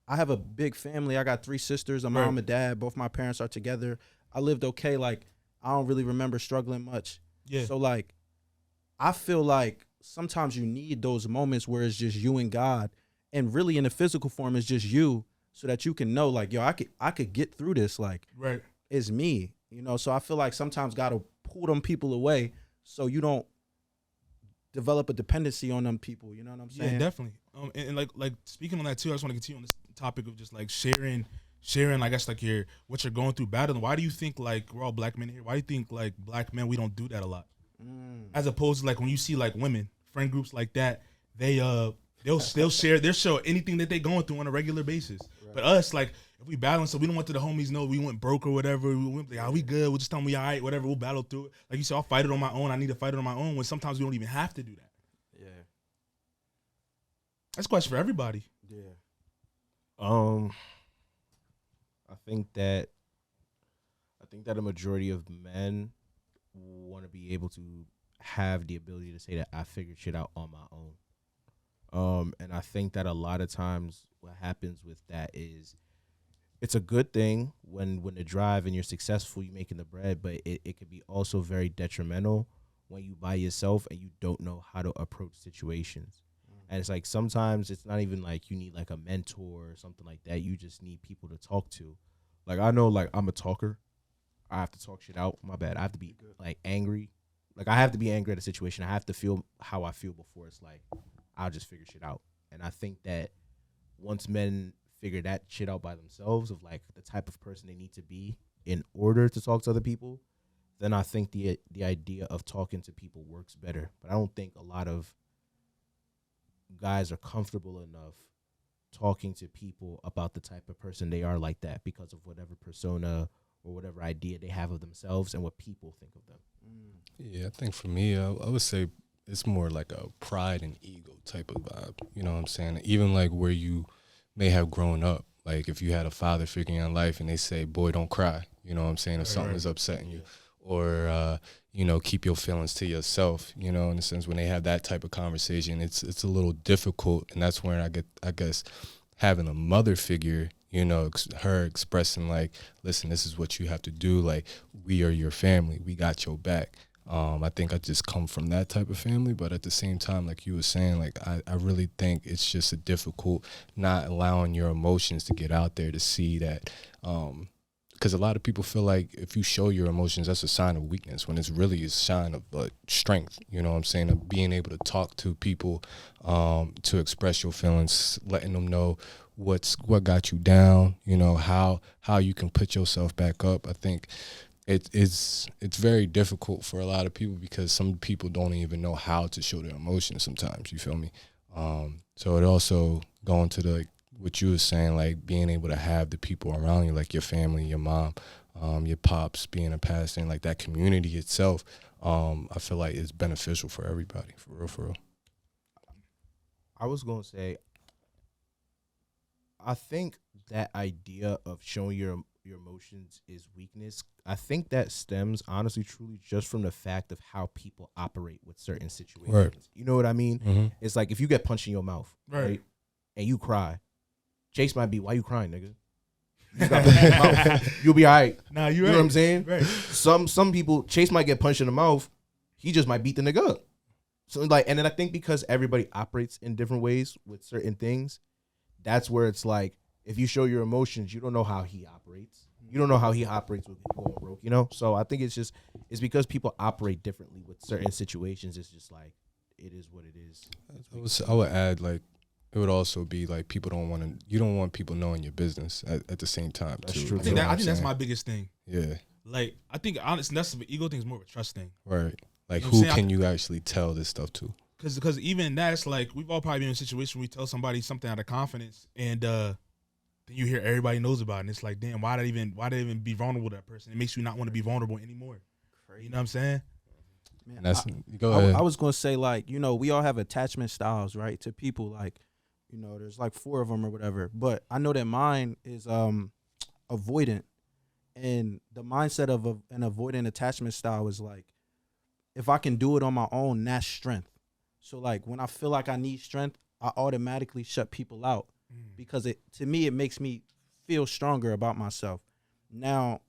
I have a big family. I got 3 sisters, a mom, a dad. Both my parents are together. I lived okay. Like, I don't really remember struggling much. Yeah. So, like, I feel like sometimes you need those moments where it's just you and God, and really in the physical form it's just you, so that you can know like, yo, I could get through this. Like, right. It's me. You know, so I feel like sometimes gotta pull them people away so you don't develop a dependency on them people. You know what I'm saying? Yeah, definitely. And like speaking on that too, I just want to continue on this topic of just like sharing, I guess like what you're going through battling. Why do you think like we're all black men here? Why do you think like black men we don't do that a lot? As opposed to like when you see like women, friend groups like that, they'll show anything that they going through on a regular basis. Right. But us, like, if we battling, so we don't want to the homies know we went broke or whatever. We went like, we good. We'll just tell them we all right, whatever. We'll battle through it. Like you said, I'll fight it on my own. I need to fight it on my own. When sometimes we don't even have to do that. Yeah. That's a question for everybody. Yeah. I think that a majority of men want to be able to have the ability to say that I figured shit out on my own. And I think that a lot of times what happens with that is it's a good thing when the drive and you're successful, you're making the bread, but it could be also very detrimental when you by yourself and you don't know how to approach situations. And it's like sometimes it's not even like you need like a mentor or something like that. You just need people to talk to. Like I know like I'm a talker. I have to talk shit out. My bad. I have to be like angry. Like I have to be angry at a situation. I have to feel how I feel before it's like I'll just figure shit out. And I think that once men figure that shit out by themselves of like the type of person they need to be in order to talk to other people, then I think the idea of talking to people works better. But I don't think a lot of guys are comfortable enough talking to people about the type of person they are like that because of whatever persona or whatever idea they have of themselves and what people think of them. Yeah, I think for me, I would say it's more like a pride and ego type of vibe. You know what I'm saying? Even like where you may have grown up. Like if you had a father figure in life and they say, boy, don't cry. You know what I'm saying? If something is upsetting you. Or, keep your feelings to yourself, in the sense when they have that type of conversation, it's a little difficult. And that's where I guess, having a mother figure, her expressing like, listen, this is what you have to do. Like, we are your family. We got your back. I think I just come from that type of family. But at the same time, like you were saying, like, I really think it's just a difficult not allowing your emotions to get out there to see that, because a lot of people feel like if you show your emotions, that's a sign of weakness, when it's really a sign of strength. You know what I'm saying? Of being able to talk to people, to express your feelings, letting them know what got you down. How you can put yourself back up. I think it's very difficult for a lot of people because some people don't even know how to show their emotions sometimes. You feel me? So it also going to what you were saying, like being able to have the people around you, like your family, your mom, your pops, being a pastor, and like that community itself, I feel like it's beneficial for everybody, for real. I was going to say, I think that idea of showing your emotions is weakness. I think that stems, honestly, truly, just from the fact of how people operate with certain situations. Right. You know what I mean? Mm-hmm. It's like if you get punched in your mouth, right? And you cry, Chase might be, why you crying, nigga? You got punched in the mouth. You'll be all right. Nah, you know what I'm saying? Right. Some people, Chase might get punched in the mouth. He just might beat the nigga up. So and then I think because everybody operates in different ways with certain things, that's where it's like, if you show your emotions, you don't know how he operates. You don't know how he operates with going broke, So I think it's because people operate differently with certain situations. It's just like, it is what it is. I would add, like, it would also be like you don't want people knowing your business at the same time. That's too. true. I think that's my biggest thing. Yeah. Like, I think honestly, that's the ego thing is more of a trust thing. Right. Like, you know who can you actually tell this stuff to? Because even that's like, we've all probably been in a situation where we tell somebody something out of confidence, and then you hear everybody knows about it, and it's like, damn, why did I even be vulnerable to that person? It makes you not want to be vulnerable anymore. Crazy. You know what I'm saying? Man, go ahead. I was gonna say, like, we all have attachment styles, right? To people, like, there's like 4 of them or whatever. But I know that mine is avoidant, and the mindset of an avoidant attachment style is like, if I can do it on my own, that's strength. So like when I feel like I need strength, I automatically shut people out because to me it makes me feel stronger about myself. Now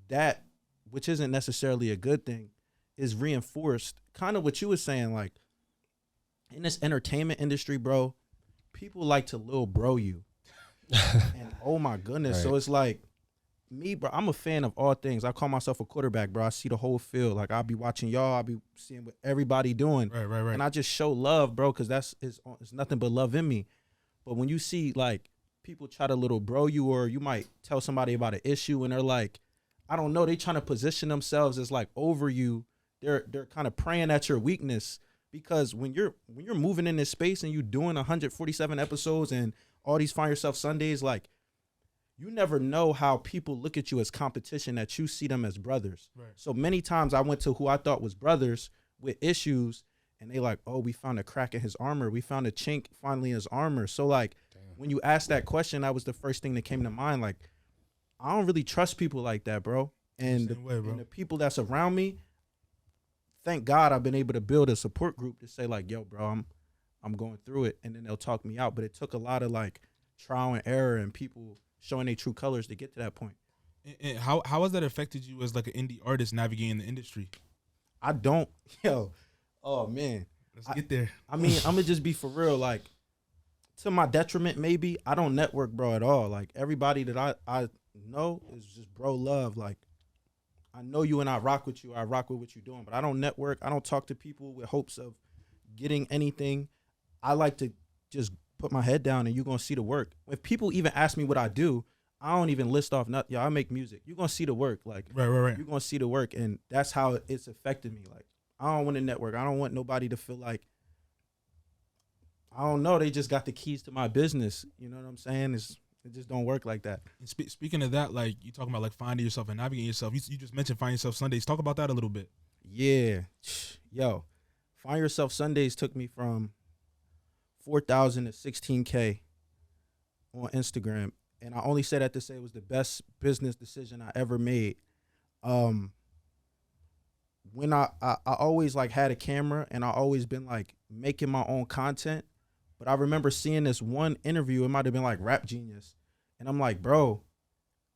that, which isn't necessarily a good thing, is reinforced. Kind of what you were saying, like in this entertainment industry, bro, people like to little bro you. And oh my goodness. Right. So it's like, me, bro, I'm a fan of all things. I call myself a quarterback, bro. I see the whole field. Like, I'll be watching y'all. I'll be seeing what everybody doing. Right. And I just show love, bro, because it's nothing but love in me. But when you see, like, people try to little bro you, or you might tell somebody about an issue and they're like, I don't know, they trying to position themselves as, like, over you. They're kind of praying at your weakness, because when you're moving in this space and you doing 147 episodes and all these Find Yourself Sundays, like, you never know how people look at you as competition, that you see them as brothers. Right. So many times I went to who I thought was brothers with issues, and they like, oh, we found a crack in his armor. We found a chink finally in his armor. So, like, when you asked that question, that was the first thing that came to mind. Like, I don't really trust people like that, bro. And the people that's around me, thank God I've been able to build a support group to say, like, yo, bro, I'm going through it. And then they'll talk me out. But it took a lot of, like, trial and error and people showing their true colors to get to that point. And how has that affected you as, like, an indie artist navigating the industry? Oh, man. Let's get there. I mean, I'm going to just be for real. Like, to my detriment, maybe, I don't network, bro, at all. Like, everybody that I know is just bro love. Like, I know you and I rock with you. I rock with what you're doing. But I don't network. I don't talk to people with hopes of getting anything. I like to just put my head down and you're going to see the work. If people even ask me what I do, I don't even list off nothing. Yo, I make music. You're going to see the work. Like, right. You're going to see the work. And that's how it's affected me. Like, I don't want to network. I don't want nobody to feel like, I don't know, they just got the keys to my business. You know what I'm saying? It just don't work like that. And speaking of that, like, you talking about, like, finding yourself and navigating yourself. You just mentioned Find Yourself Sundays. Talk about that a little bit. Yeah. Yo, Find Yourself Sundays took me from 4,000 to 16K on Instagram. And I only say that to say it was the best business decision I ever made. When I always, like, had a camera and I always been, like, making my own content. But I remember seeing this one interview. It might have been like Rap Genius. And I'm like, bro,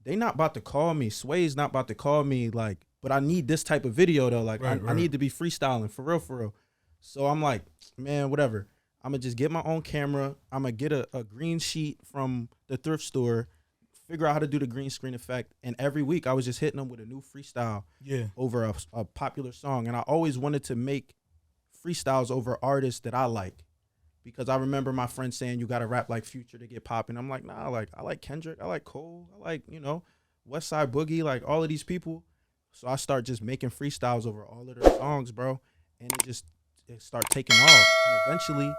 they not about to call me. Sway's not about to call me. Like, but I need this type of video, though. Like, right. I need to be freestyling for real. So I'm like, man, whatever. I'm going to just get my own camera. I'm going to get a green sheet from the thrift store, figure out how to do the green screen effect. And every week I was just hitting them with a new freestyle over a popular song. And I always wanted to make freestyles over artists that I like. Because I remember my friend saying, you got to rap like Future to get popping. I'm like, nah, like, I like Kendrick. I like Cole. I like, West Side Boogie, like all of these people. So I start just making freestyles over all of their songs, bro. And it start taking off. And eventually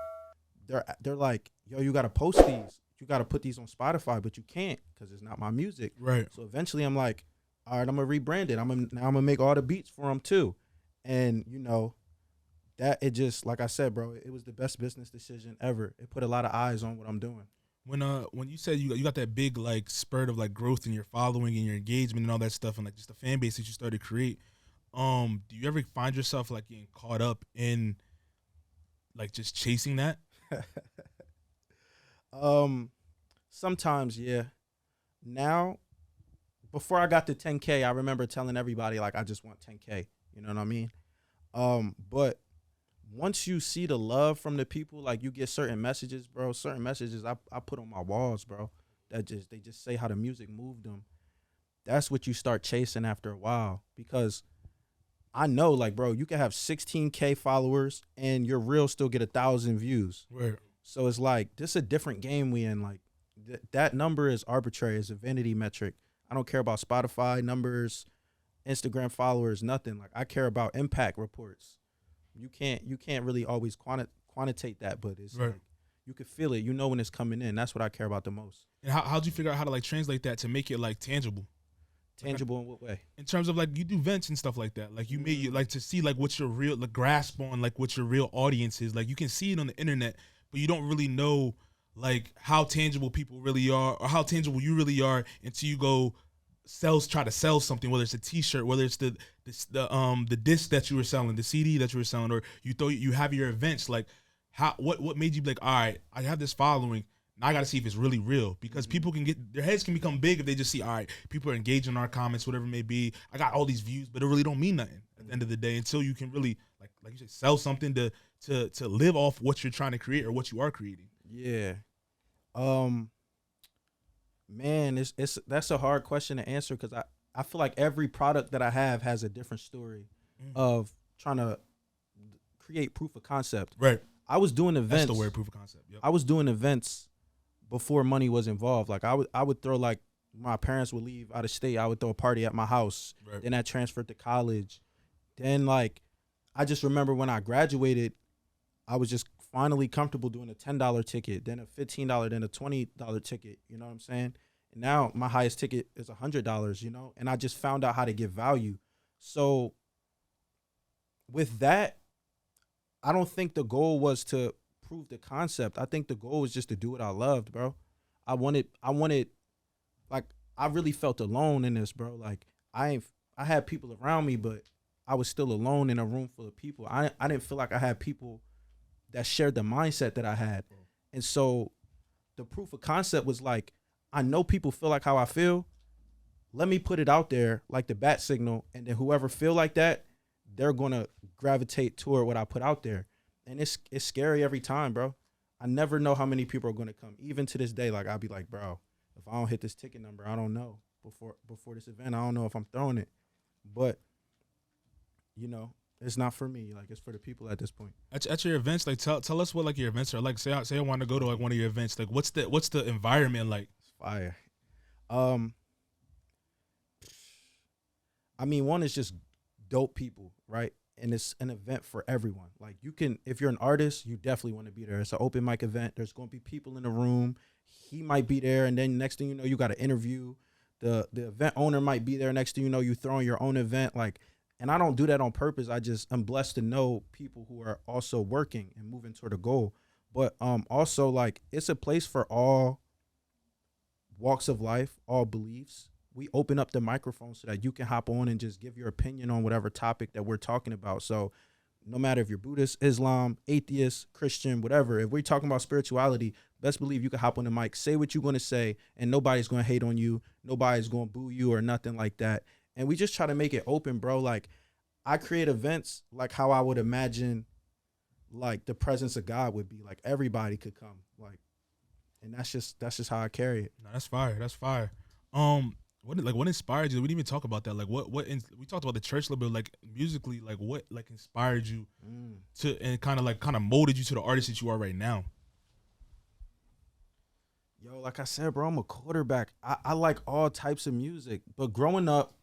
they're like, yo, you got to post these. You got to put these on Spotify, but you can't because it's not my music. Right. So eventually I'm like, all right, I'm going to rebrand it. Now I'm going to make all the beats for them too. And, that it just, like I said, bro, it was the best business decision ever. It put a lot of eyes on what I'm doing. When you said you got that big, like, spurt of, like, growth in your following and your engagement and all that stuff, and, like, just the fan base that you started to create, do you ever find yourself, like, getting caught up in, like, just chasing that? Sometimes, yeah. Now, before I got to 10K, I remember telling everybody, like, I just want 10K. You know what I mean? But once you see the love from the people, like, you get certain messages, bro. Certain messages I put on my walls, bro. They just say how the music moved them. That's what you start chasing after a while, because I know, like, bro, you can have 16K followers and your reel still get 1,000 views. Right. So it's like, this is a different game we in. Like, that number is arbitrary. It's a vanity metric. I don't care about Spotify numbers, Instagram followers, nothing. Like, I care about impact reports. You can't really always quantitate that, but it's right. Like, you can feel it. You know when it's coming in. That's what I care about the most. And how'd you figure out how to, like, translate that to make it, like, tangible? Tangible in what way? In terms of, like, you do events and stuff like that. Like, you made like to see, like, what's your real, like, grasp on, like, what your real audience is. Like, you can see it on the internet, but you don't really know, like, how tangible people really are or how tangible you really are until you go try to sell something, whether it's a T-shirt, whether it's the disc that you were selling, the CD that you were selling, or you have your events. Like, what made you be like, all right, I have this following, now I got to see if it's really real, because people can their heads can become big if they just see, all right, people are engaging in our comments, whatever it may be. I got all these views, but it really don't mean nothing at the end of the day until you can really, like you said, sell something to live off what you're trying to create or what you are creating. Yeah. Man, it's that's a hard question to answer because I feel like every product that I have has a different story of trying to create proof of concept. Right. I was doing events. That's the word, proof of concept. Yep. I was doing events before money was involved. Like I would throw, like, my parents would leave out of state. I would throw a party at my house. Right. Then I transferred to college. Then, like, I just remember when I graduated, I was just finally comfortable doing a $10 ticket, then a $15, then a $20 ticket. You know what I'm saying? And now my highest ticket is $100. You know, and I just found out how to give value. So with that, I don't think the goal was to prove the concept. I think the goal was just to do what I loved, bro. I wanted, like, I really felt alone in this, bro. Like, I had people around me, but I was still alone in a room full of people. I didn't feel like I had people that shared the mindset that I had. And so the proof of concept was like, I know people feel like how I feel. Let me put it out there like the bat signal, and then whoever feel like that, they're gonna gravitate toward what I put out there. And it's scary every time, bro. I never know how many people are gonna come. Even to this day, like, I'll be like, bro, if I don't hit this ticket number, I don't know. Before this event, I don't know if I'm throwing it. But, you know, it's not for me. Like, it's for the people at this point. At your events, like, tell us what, like, your events are like. Say I want to go to, like, one of your events. Like, what's the environment like? It's fire. I mean, one is just dope people, right? And it's an event for everyone. Like, you can, if you're an artist, you definitely want to be there. It's an open mic event. There's going to be people in the room. He might be there, and then next thing you know, you got an interview. The event owner might be there. Next thing you know, you throwing your own event. Like, and I don't do that on purpose. I'm blessed to know people who are also working and moving toward a goal. But also, like, it's a place for all walks of life, all beliefs. We open up the microphone so that you can hop on and just give your opinion on whatever topic that we're talking about. So no matter if you're Buddhist, Islam, atheist, Christian, whatever, if we're talking about spirituality, best believe you can hop on the mic, say what you're going to say, and nobody's going to hate on you. Nobody's going to boo you or nothing like that. And we just try to make it open, bro. Like, I create events like how I would imagine, like, the presence of God would be. Like, everybody could come. Like, and that's just how I carry it. No, that's fire. That's fire. What inspired you? We didn't even talk about that. Like, we talked about the church a little bit. Like, musically, like, what, like, inspired you to, and kind of molded you to the artist that you are right now? Yo, like I said, bro, I'm a quarterback. I like all types of music, but growing up,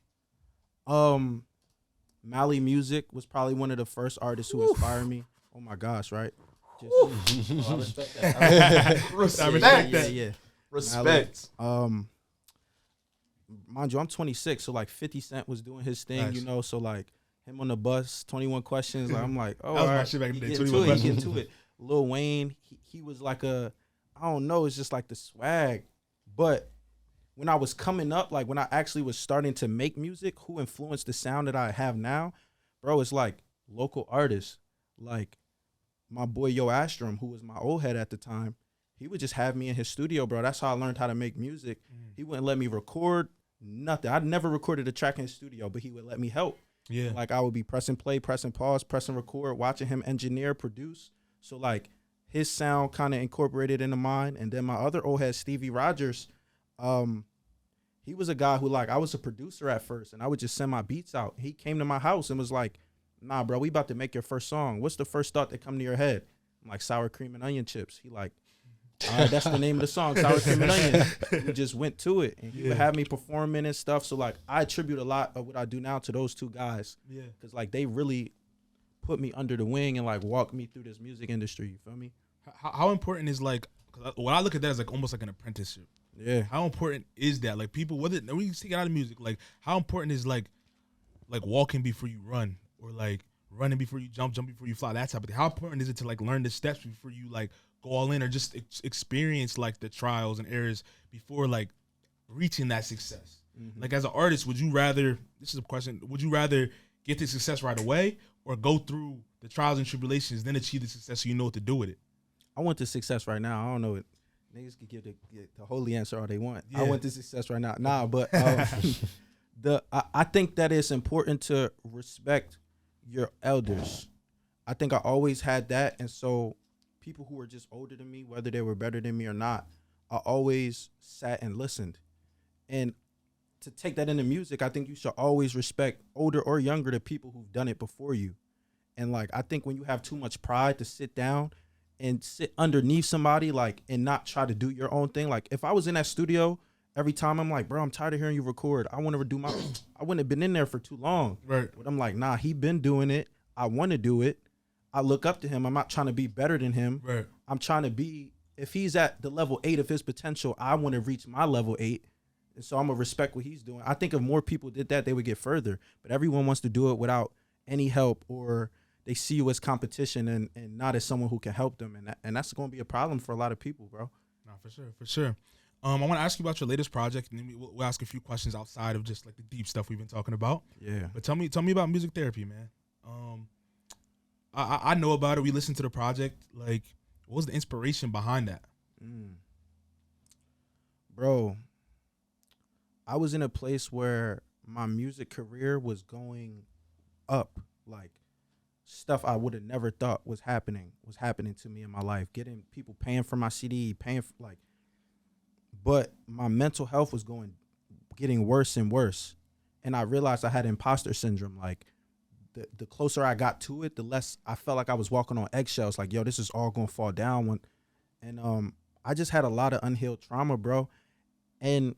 Mali Music was probably one of the first artists who inspired me. Oh my gosh, right? I respect that. Respect that. Yeah. Respect. Mali, mind you, I'm 26, so like 50 Cent was doing his thing, Nice. you know. So like him on the bus, 21 Questions. Like, I'm like, oh, That was all my right, shit back in the day, he 21 getting to it, he Questions. getting to it. Lil Wayne, he was like I don't know, it's just like the swag. But when I was coming up, like when I actually was starting to make music, who influenced the sound that I have now, bro, it's like local artists. Like my boy Yo Astrom, who was my old head at the time, he would just have me in his studio, bro. That's how I learned how to make music. He wouldn't let me record nothing. I'd never recorded a track in his studio, but he would let me help. Yeah. Like, I would be pressing play, pressing pause, pressing record, watching him engineer, produce. So like his sound kind of incorporated into mine. And then my other old head, Stevie Rogers, he was a guy who, like, I was a producer at first, and I would just send my beats out. He came to my house and was like, nah, bro, we about to make your first song. What's the first thought that come to your head? I'm like, sour cream and onion chips. He like, all right, that's the name of the song, sour cream and onion. We just went to it, and he would have me performing and stuff. So like, I attribute a lot of what I do now to those two guys. Yeah. Cause like, they really put me under the wing and like walked me through this music industry. You feel me? How important is, like, 'cause when I look at that as like almost like an apprenticeship. Yeah. How important is that? Like, people, whether when you take it out of music, like, how important is like walking before you run, or like running before you jump before you fly, that type of thing? How important is it to like learn the steps before you like go all in, or just experience like the trials and errors before like reaching that success? Like, as an artist, would you rather, this is a question, would you rather get the success right away, or go through the trials and tribulations, then achieve the success so you know what to do with it? I want the success right now. I don't know it. Niggas can give the holy answer all they want. Yeah. I want the success right now. Nah, but I think that it's important to respect your elders. I think I always had that, and so people who were just older than me, whether they were better than me or not, I always sat and listened. And to take that into music, I think you should always respect older or younger the people who've done it before you. And like, I think when you have too much pride to sit down and sit underneath somebody, like, and not try to do your own thing. Like, if I was in that studio every time, I'm like, bro, I'm tired of hearing you record. I want to do my, I wouldn't have been in there for too long. Right. But I'm like, nah, he been doing it. I want to do it. I look up to him. I'm not trying to be better than him. Right. I'm trying to be, if he's at the level 8 of his potential, I want to reach my level 8. And so I'm going to respect what he's doing. I think if more people did that, they would get further. But everyone wants to do it without any help, or they see you as competition and not as someone who can help them. And that's going to be a problem for a lot of people, bro. No, for sure, for sure. I want to ask you about your latest project, and then we'll ask a few questions outside of just like the deep stuff we've been talking about. Yeah. But tell me about music therapy, man. I know about it. We listened to the project. Like, what was the inspiration behind that? Bro, I was in a place where my music career was going up. Like, stuff I would have never thought was happening to me in my life. Getting people paying for my CD, but my mental health was getting worse and worse. And I realized I had imposter syndrome. Like, the closer I got to it, the less I felt like I was walking on eggshells. Like, yo, this is all gonna fall down. I just had a lot of unhealed trauma, bro. And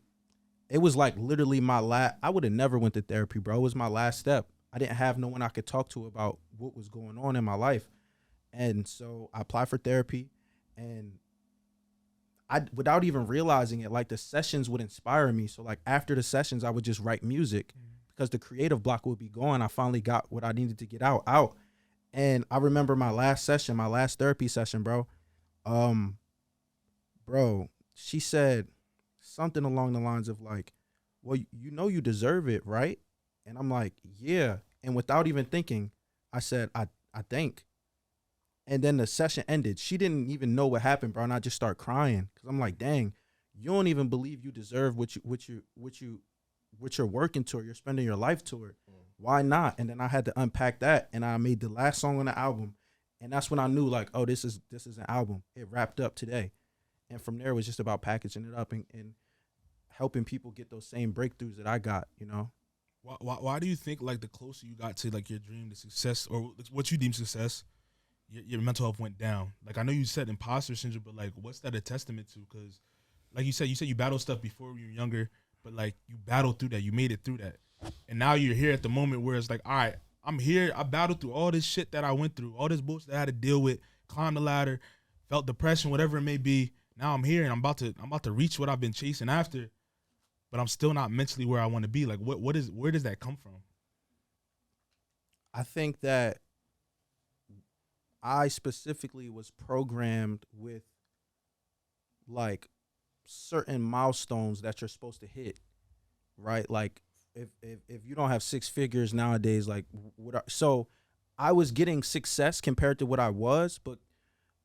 it was like literally I would have never went to therapy, bro. It was my last step. I didn't have no one I could talk to about what was going on in my life. And so I applied for therapy, and without even realizing it, like, the sessions would inspire me. So like, after the sessions, I would just write music because the creative block would be gone. I finally got what I needed to get out. And I remember my last therapy session, bro. Bro, she said something along the lines of like, well, you deserve it, right? And I'm like, yeah. And without even thinking, I said, I think. And then the session ended. She didn't even know what happened, bro. And I just start crying because I'm like, dang, you don't even believe you deserve what you're working toward. You're spending your life toward. Why not? And then I had to unpack that, and I made the last song on the album. And that's when I knew, like, oh, this is an album. It wrapped up today. And from there, it was just about packaging it up and helping people get those same breakthroughs that I got, you know? Why do you think, like, the closer you got to, like, your dream to success, or what you deem success, your mental health went down? Like, I know you said imposter syndrome, but, like, what's that a testament to? Because, like you said you battled stuff before you were younger, but, like, you battled through that. You made it through that. And now you're here at the moment where it's like, all right, I'm here. I battled through all this shit that I went through, all this bullshit that I had to deal with, climbed the ladder, felt depression, whatever it may be. Now I'm here, and I'm about to reach what I've been chasing after, but I'm still not mentally where I want to be. Like, where does that come from? I think that I specifically was programmed with, like, certain milestones that you're supposed to hit, right? Like, if you don't have 6 figures nowadays, like, so I was getting success compared to what I was, but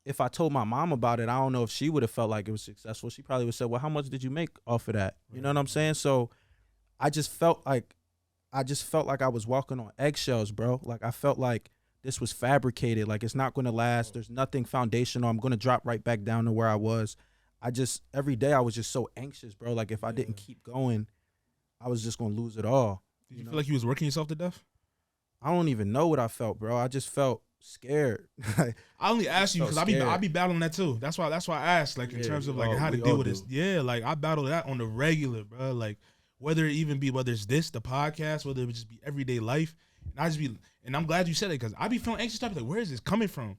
if I told my mom about it, I don't know if she would have felt like it was successful. She probably would have said, well, how much did you make off of that? You know what I'm saying? So I just felt like I was walking on eggshells, bro. Like, I felt like this was fabricated. Like, it's not going to last. There's nothing foundational. I'm going to drop right back down to where I was. Every day I was just so anxious, bro. Like, if I didn't keep going, I was just going to lose it all. Did you feel like you was working yourself to death? I don't even know what I felt, bro. I just felt scared. I only asked you because I be battling that too. That's why I asked, like, in terms of, like, how to deal with this. Yeah, like, I battle that on the regular, bro. Like, whether it's this, the podcast, whether it just be everyday life. And I'm glad you said it, because I be feeling anxious. I be like, where is this coming from?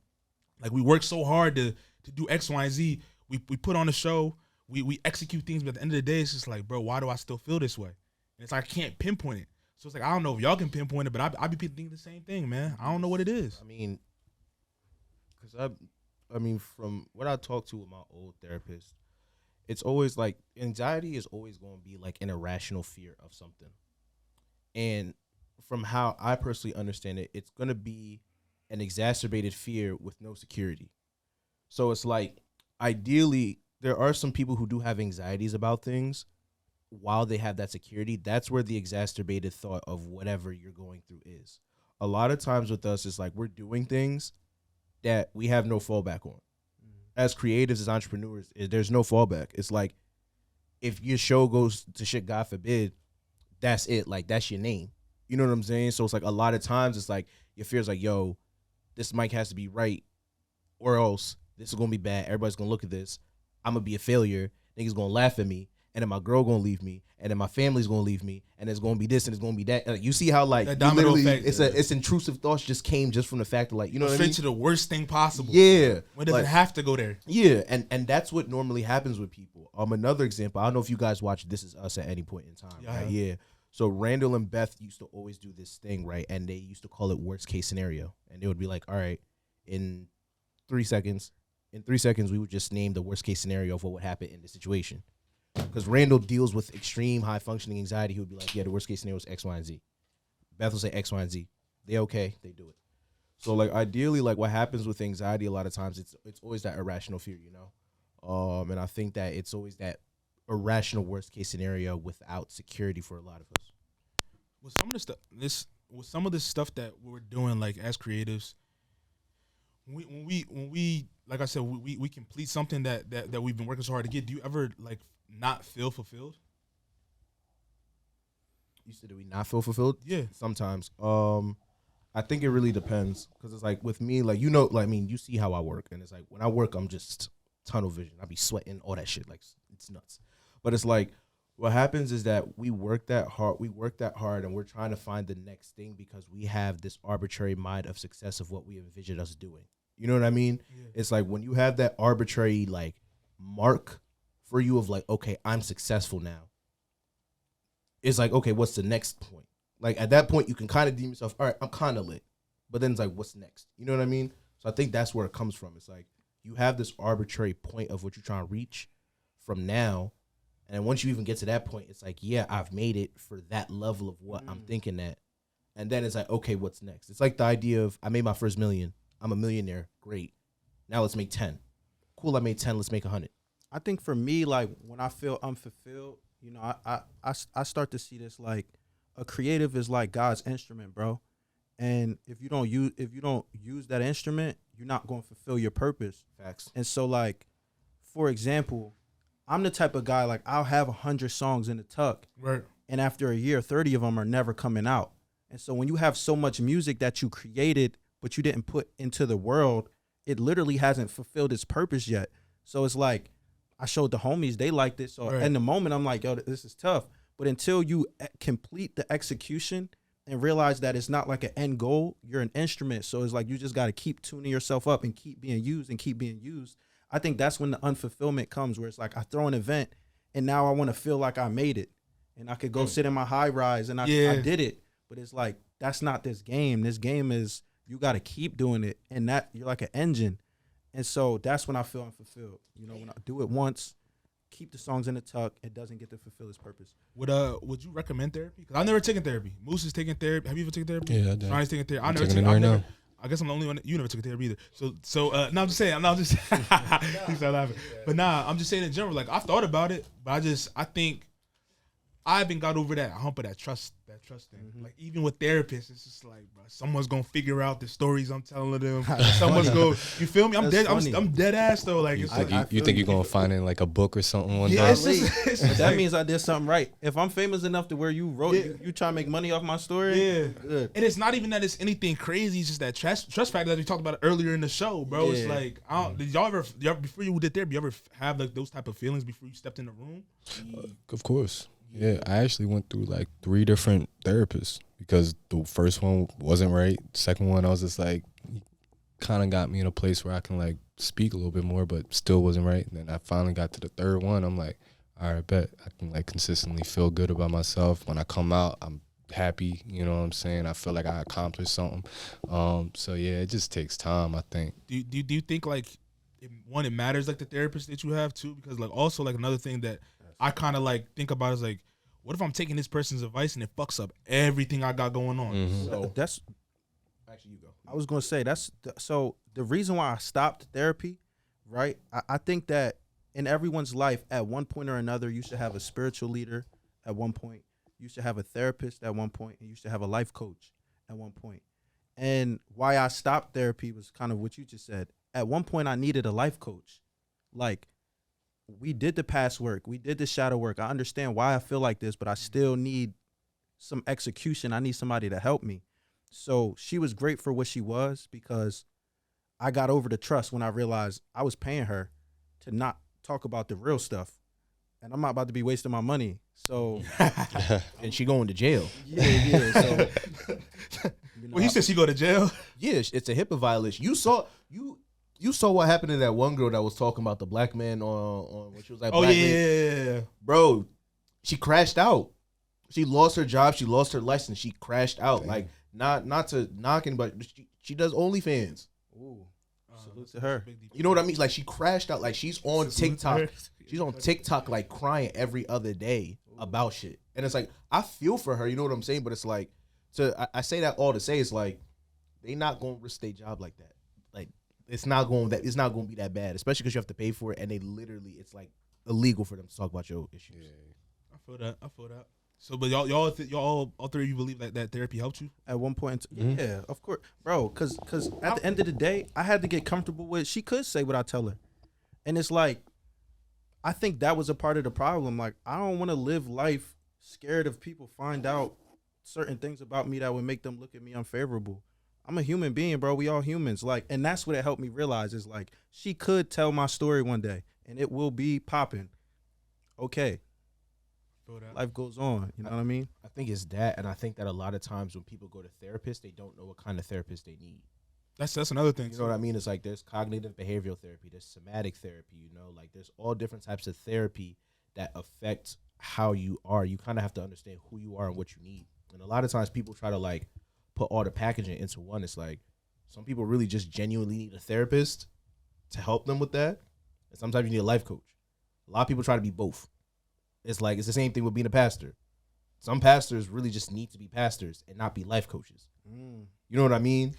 Like, we work so hard to do X, Y, and Z. We put on a show, we execute things, but at the end of the day, it's just like, bro, why do I still feel this way? And it's like, I can't pinpoint it. So it's like, I don't know if y'all can pinpoint it, but I be thinking the same thing, man. I don't know what it is. I mean, because from what I talked to with my old therapist, it's always like anxiety is always going to be like an irrational fear of something. And from how I personally understand it, it's going to be an exacerbated fear with no security. So it's like, ideally, there are some people who do have anxieties about things while they have that security. That's where the exacerbated thought of whatever you're going through is. A lot of times with us, it's like we're doing things that we have no fallback on. as creatives, as entrepreneurs, there's no fallback. It's like if your show goes to shit, God forbid, that's it. Like that's your name. You know what I'm saying? So it's like a lot of times it's like your fear's like, yo, this mic has to be right, or else this is gonna be bad. Everybody's gonna look at this. I'm gonna be a failure. Niggas gonna laugh at me, and then my girl gonna leave me, and then my family's gonna leave me, and it's gonna be this and it's gonna be that. Like, you see how like That domino effect, it's intrusive thoughts just came just from the fact of like, you know what I mean? Straight to the worst thing possible. Yeah. When does it have to go there? Yeah, and that's what normally happens with people. Another example, I don't know if you guys watch This Is Us at any point in time. Yeah. Right? Yeah. So Randall and Beth used to always do this thing, right? And they used to call it worst case scenario. And they would be like, all right, in 3 seconds, we would just name the worst case scenario of what would happen in the situation. Because Randall deals with extreme high functioning anxiety. He would be like, yeah, the worst case scenario is X, Y, and Z. Beth will say X, Y, and Z. They okay, they do it. So like ideally, like what happens with anxiety a lot of times, it's always that irrational fear, you know? And I think that it's always that irrational worst case scenario without security for a lot of us. With some of this stuff that we're doing, like as creatives, when we like I said, we complete something that we've been working so hard to get. Do you ever like not feel fulfilled? You said, do we not feel fulfilled? Yeah, sometimes. I think it really depends, because it's like with me, like, you know, like, I mean, you see how I work, and it's like when I work, I'm just tunnel vision. I be sweating, all that shit, like it's nuts. But it's like what happens is that we work that hard, and we're trying to find the next thing because we have this arbitrary mind of success of what we envisioned us doing. You know what I mean? Yeah. It's like when you have that arbitrary like mark for you of like, okay, I'm successful now. It's like, okay, what's the next point? Like at that point, you can kind of deem yourself, all right, I'm kind of lit. But then it's like, what's next? You know what I mean? So I think that's where it comes from. It's like you have this arbitrary point of what you're trying to reach from now. And then once you even get to that point, it's like, yeah, I've made it for that level of what I'm thinking that. And then it's like, okay, what's next? It's like the idea of I made my first $1 million. I'm a millionaire. Great. Now let's make 10. Cool, I made 10. Let's make 100. I think for me, like when I feel unfulfilled, you know, I start to see this like a creative is like God's instrument, bro. And if you don't use that instrument, you're not going to fulfill your purpose. Facts. And so like, for example, I'm the type of guy, like I'll have 100 songs in the tuck. Right. And after a year, 30 of them are never coming out. And so when you have so much music that you created, but you didn't put into the world, it literally hasn't fulfilled its purpose yet. So it's like, I showed the homies, they liked it. So in the moment, I'm like, yo, this is tough. But until you complete the execution and realize that it's not like an end goal, you're an instrument. So it's like you just got to keep tuning yourself up and keep being used and keep being used. I think that's when the unfulfillment comes, where it's like I throw an event and now I want to feel like I made it. And I could go sit in my high rise and I did it. But it's like, that's not this game. This game is you got to keep doing it. And that you're like an engine. And so that's when I feel unfulfilled. You know, when I do it once, keep the songs in the tuck, it doesn't get to fulfill its purpose. Would you recommend therapy? Because I've never taken therapy. Moose is taking therapy. Have you ever taken therapy? Yeah, I did. Ronnie's taking therapy. I'm taking it right now. I guess I'm the only one. You never took therapy either. So no, I'm just saying. He started laughing. But nah, I'm just saying in general. Like I've thought about it, but I think I haven't got over that hump of that trust thing. Mm-hmm. Like even with therapists, it's just like, bro, someone's gonna figure out the stories I'm telling them. Someone's gonna, you feel me? I'm dead. I'm dead ass though. Like it's like you think you're gonna find it in like a book or something one day? It's just that like, means I did something right. If I'm famous enough to where you wrote, you try to make money off my story. Yeah, good. And it's not even that it's anything crazy. It's just that trust factor that we talked about earlier in the show, bro. It's like, did y'all ever before you did therapy, you ever have like those type of feelings before you stepped in the room? Of course. Yeah, I actually went through like 3 different therapists because the first one wasn't right. Second one, I was just like, kind of got me in a place where I can like speak a little bit more, but still wasn't right. And then I finally got to the third one. I'm like, all right, bet I can like consistently feel good about myself. When I come out, I'm happy. You know what I'm saying? I feel like I accomplished something. So yeah, it just takes time, I think. Do you think like it matters like the therapist that you have too? Because like also like another thing that I kind of like think about is like, what if I'm taking this person's advice and it fucks up everything I got going on? Mm-hmm. So that's actually, you go. I was gonna say so the reason why I stopped therapy, right? I think that in everyone's life, at one point or another, you should have a spiritual leader. At one point, you should have a therapist. At one point, and you should have a life coach. At one point, and why I stopped therapy was kind of what you just said. At one point, I needed a life coach. Like, we did the past work. We did the shadow work. I understand why I feel like this, but I still need some execution. I need somebody to help me. So she was great for what she was because I got over the trust when I realized I was paying her to not talk about the real stuff. And I'm not about to be wasting my money. So And she going to jail. yeah. So Well, he said she go to jail. Yeah, it's a HIPAA violation. You saw what happened to that one girl that was talking about the black man on when she was like, Oh black yeah, man. yeah. Bro, she crashed out. She lost her job. She lost her license. She crashed out. Damn. Like not to knock anybody. But she does OnlyFans. ooh, salute to her. You know what I mean? Like she crashed out. Like she's on TikTok. She's on TikTok like crying every other day about shit. And it's like I feel for her. You know what I'm saying? But it's like I say that all to say it's like they not gonna risk their job like that. Like it's not going to be that bad, especially because you have to pay for it. And they literally it's like illegal for them to talk about your issues. I feel that. So, but y'all all three of you believe that therapy helped you? At one point, yeah, of course, bro. Because at the end of the day, I had to get comfortable with. She could say what I tell her, and it's like, I think that was a part of the problem. Like, I don't want to live life scared of people find out certain things about me that would make them look at me unfavorable. I'm a human being, bro. We all humans. Like, and that's what it helped me realize is like she could tell my story one day, and it will be popping. Okay. Life goes on, you know what I mean? I think it's that, and I think that a lot of times when people go to therapists, they don't know what kind of therapist they need. That's another thing. You know what I mean? It's like there's cognitive behavioral therapy, there's somatic therapy, you know, like there's all different types of therapy that affect how you are. You kind of have to understand who you are and what you need. And a lot of times people try to like put all the packaging into one. It's like some people really just genuinely need a therapist to help them with that. And sometimes you need a life coach. A lot of people try to be both. It's like, it's the same thing with being a pastor. Some pastors really just need to be pastors and not be life coaches. You know what I mean?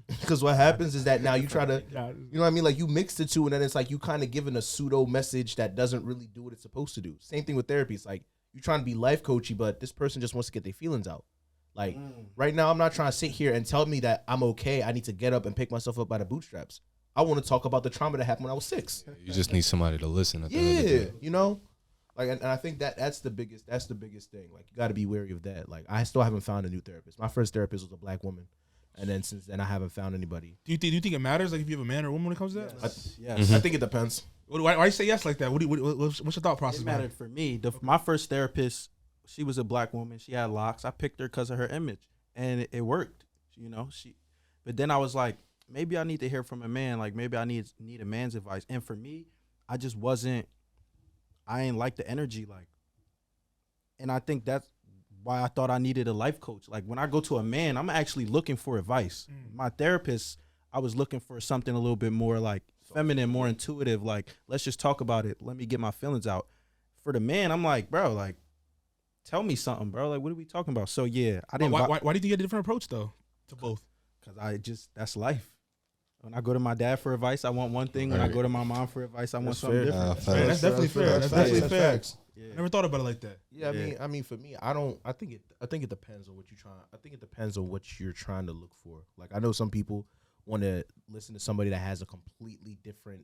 Because what happens is that now you try to, you know what I mean? Like you mix the two and then it's like you kind of giving a pseudo message that doesn't really do what it's supposed to do. Same thing with therapy. It's like you're trying to be life coachy, but this person just wants to get their feelings out. Like right now, I'm not trying to sit here and tell me that I'm okay. I need to get up and pick myself up by the bootstraps. I want to talk about the trauma that happened when I was 6. You just need somebody to listen. At the end of the day. You know? Like, and I think that's the biggest thing. Like, you got to be wary of that. Like, I still haven't found a new therapist. My first therapist was a black woman, and then since then I haven't found anybody. Do you think it matters, like if you have a man or a woman when it comes to that? Yes. I think it depends. Why you say yes like that? What's your thought process? It mattered for me. My first therapist, she was a black woman. She had locks. I picked her because of her image, and it worked. You know, but then I was like, maybe I need to hear from a man. Like maybe I need a man's advice. And for me, I just wasn't. I ain't like the energy, like, and I think that's why I thought I needed a life coach. Like when I go to a man, I'm actually looking for advice. My therapist, I was looking for something a little bit more like feminine, more intuitive. Like let's just talk about it. Let me get my feelings out. For the man, I'm like, bro, like, tell me something, bro. Like, what are we talking about? So yeah, I didn't. Why do you think you get a different approach though to both? Because that's life. When I go to my dad for advice, I want one thing. When I go to my mom for advice, I want something different. That's definitely fair. That's definitely fair. Yeah. Never thought about it like that. Yeah, I mean, for me, I think it depends on what you're trying. I think it depends on what you're trying to look for. Like, I know some people want to listen to somebody that has a completely different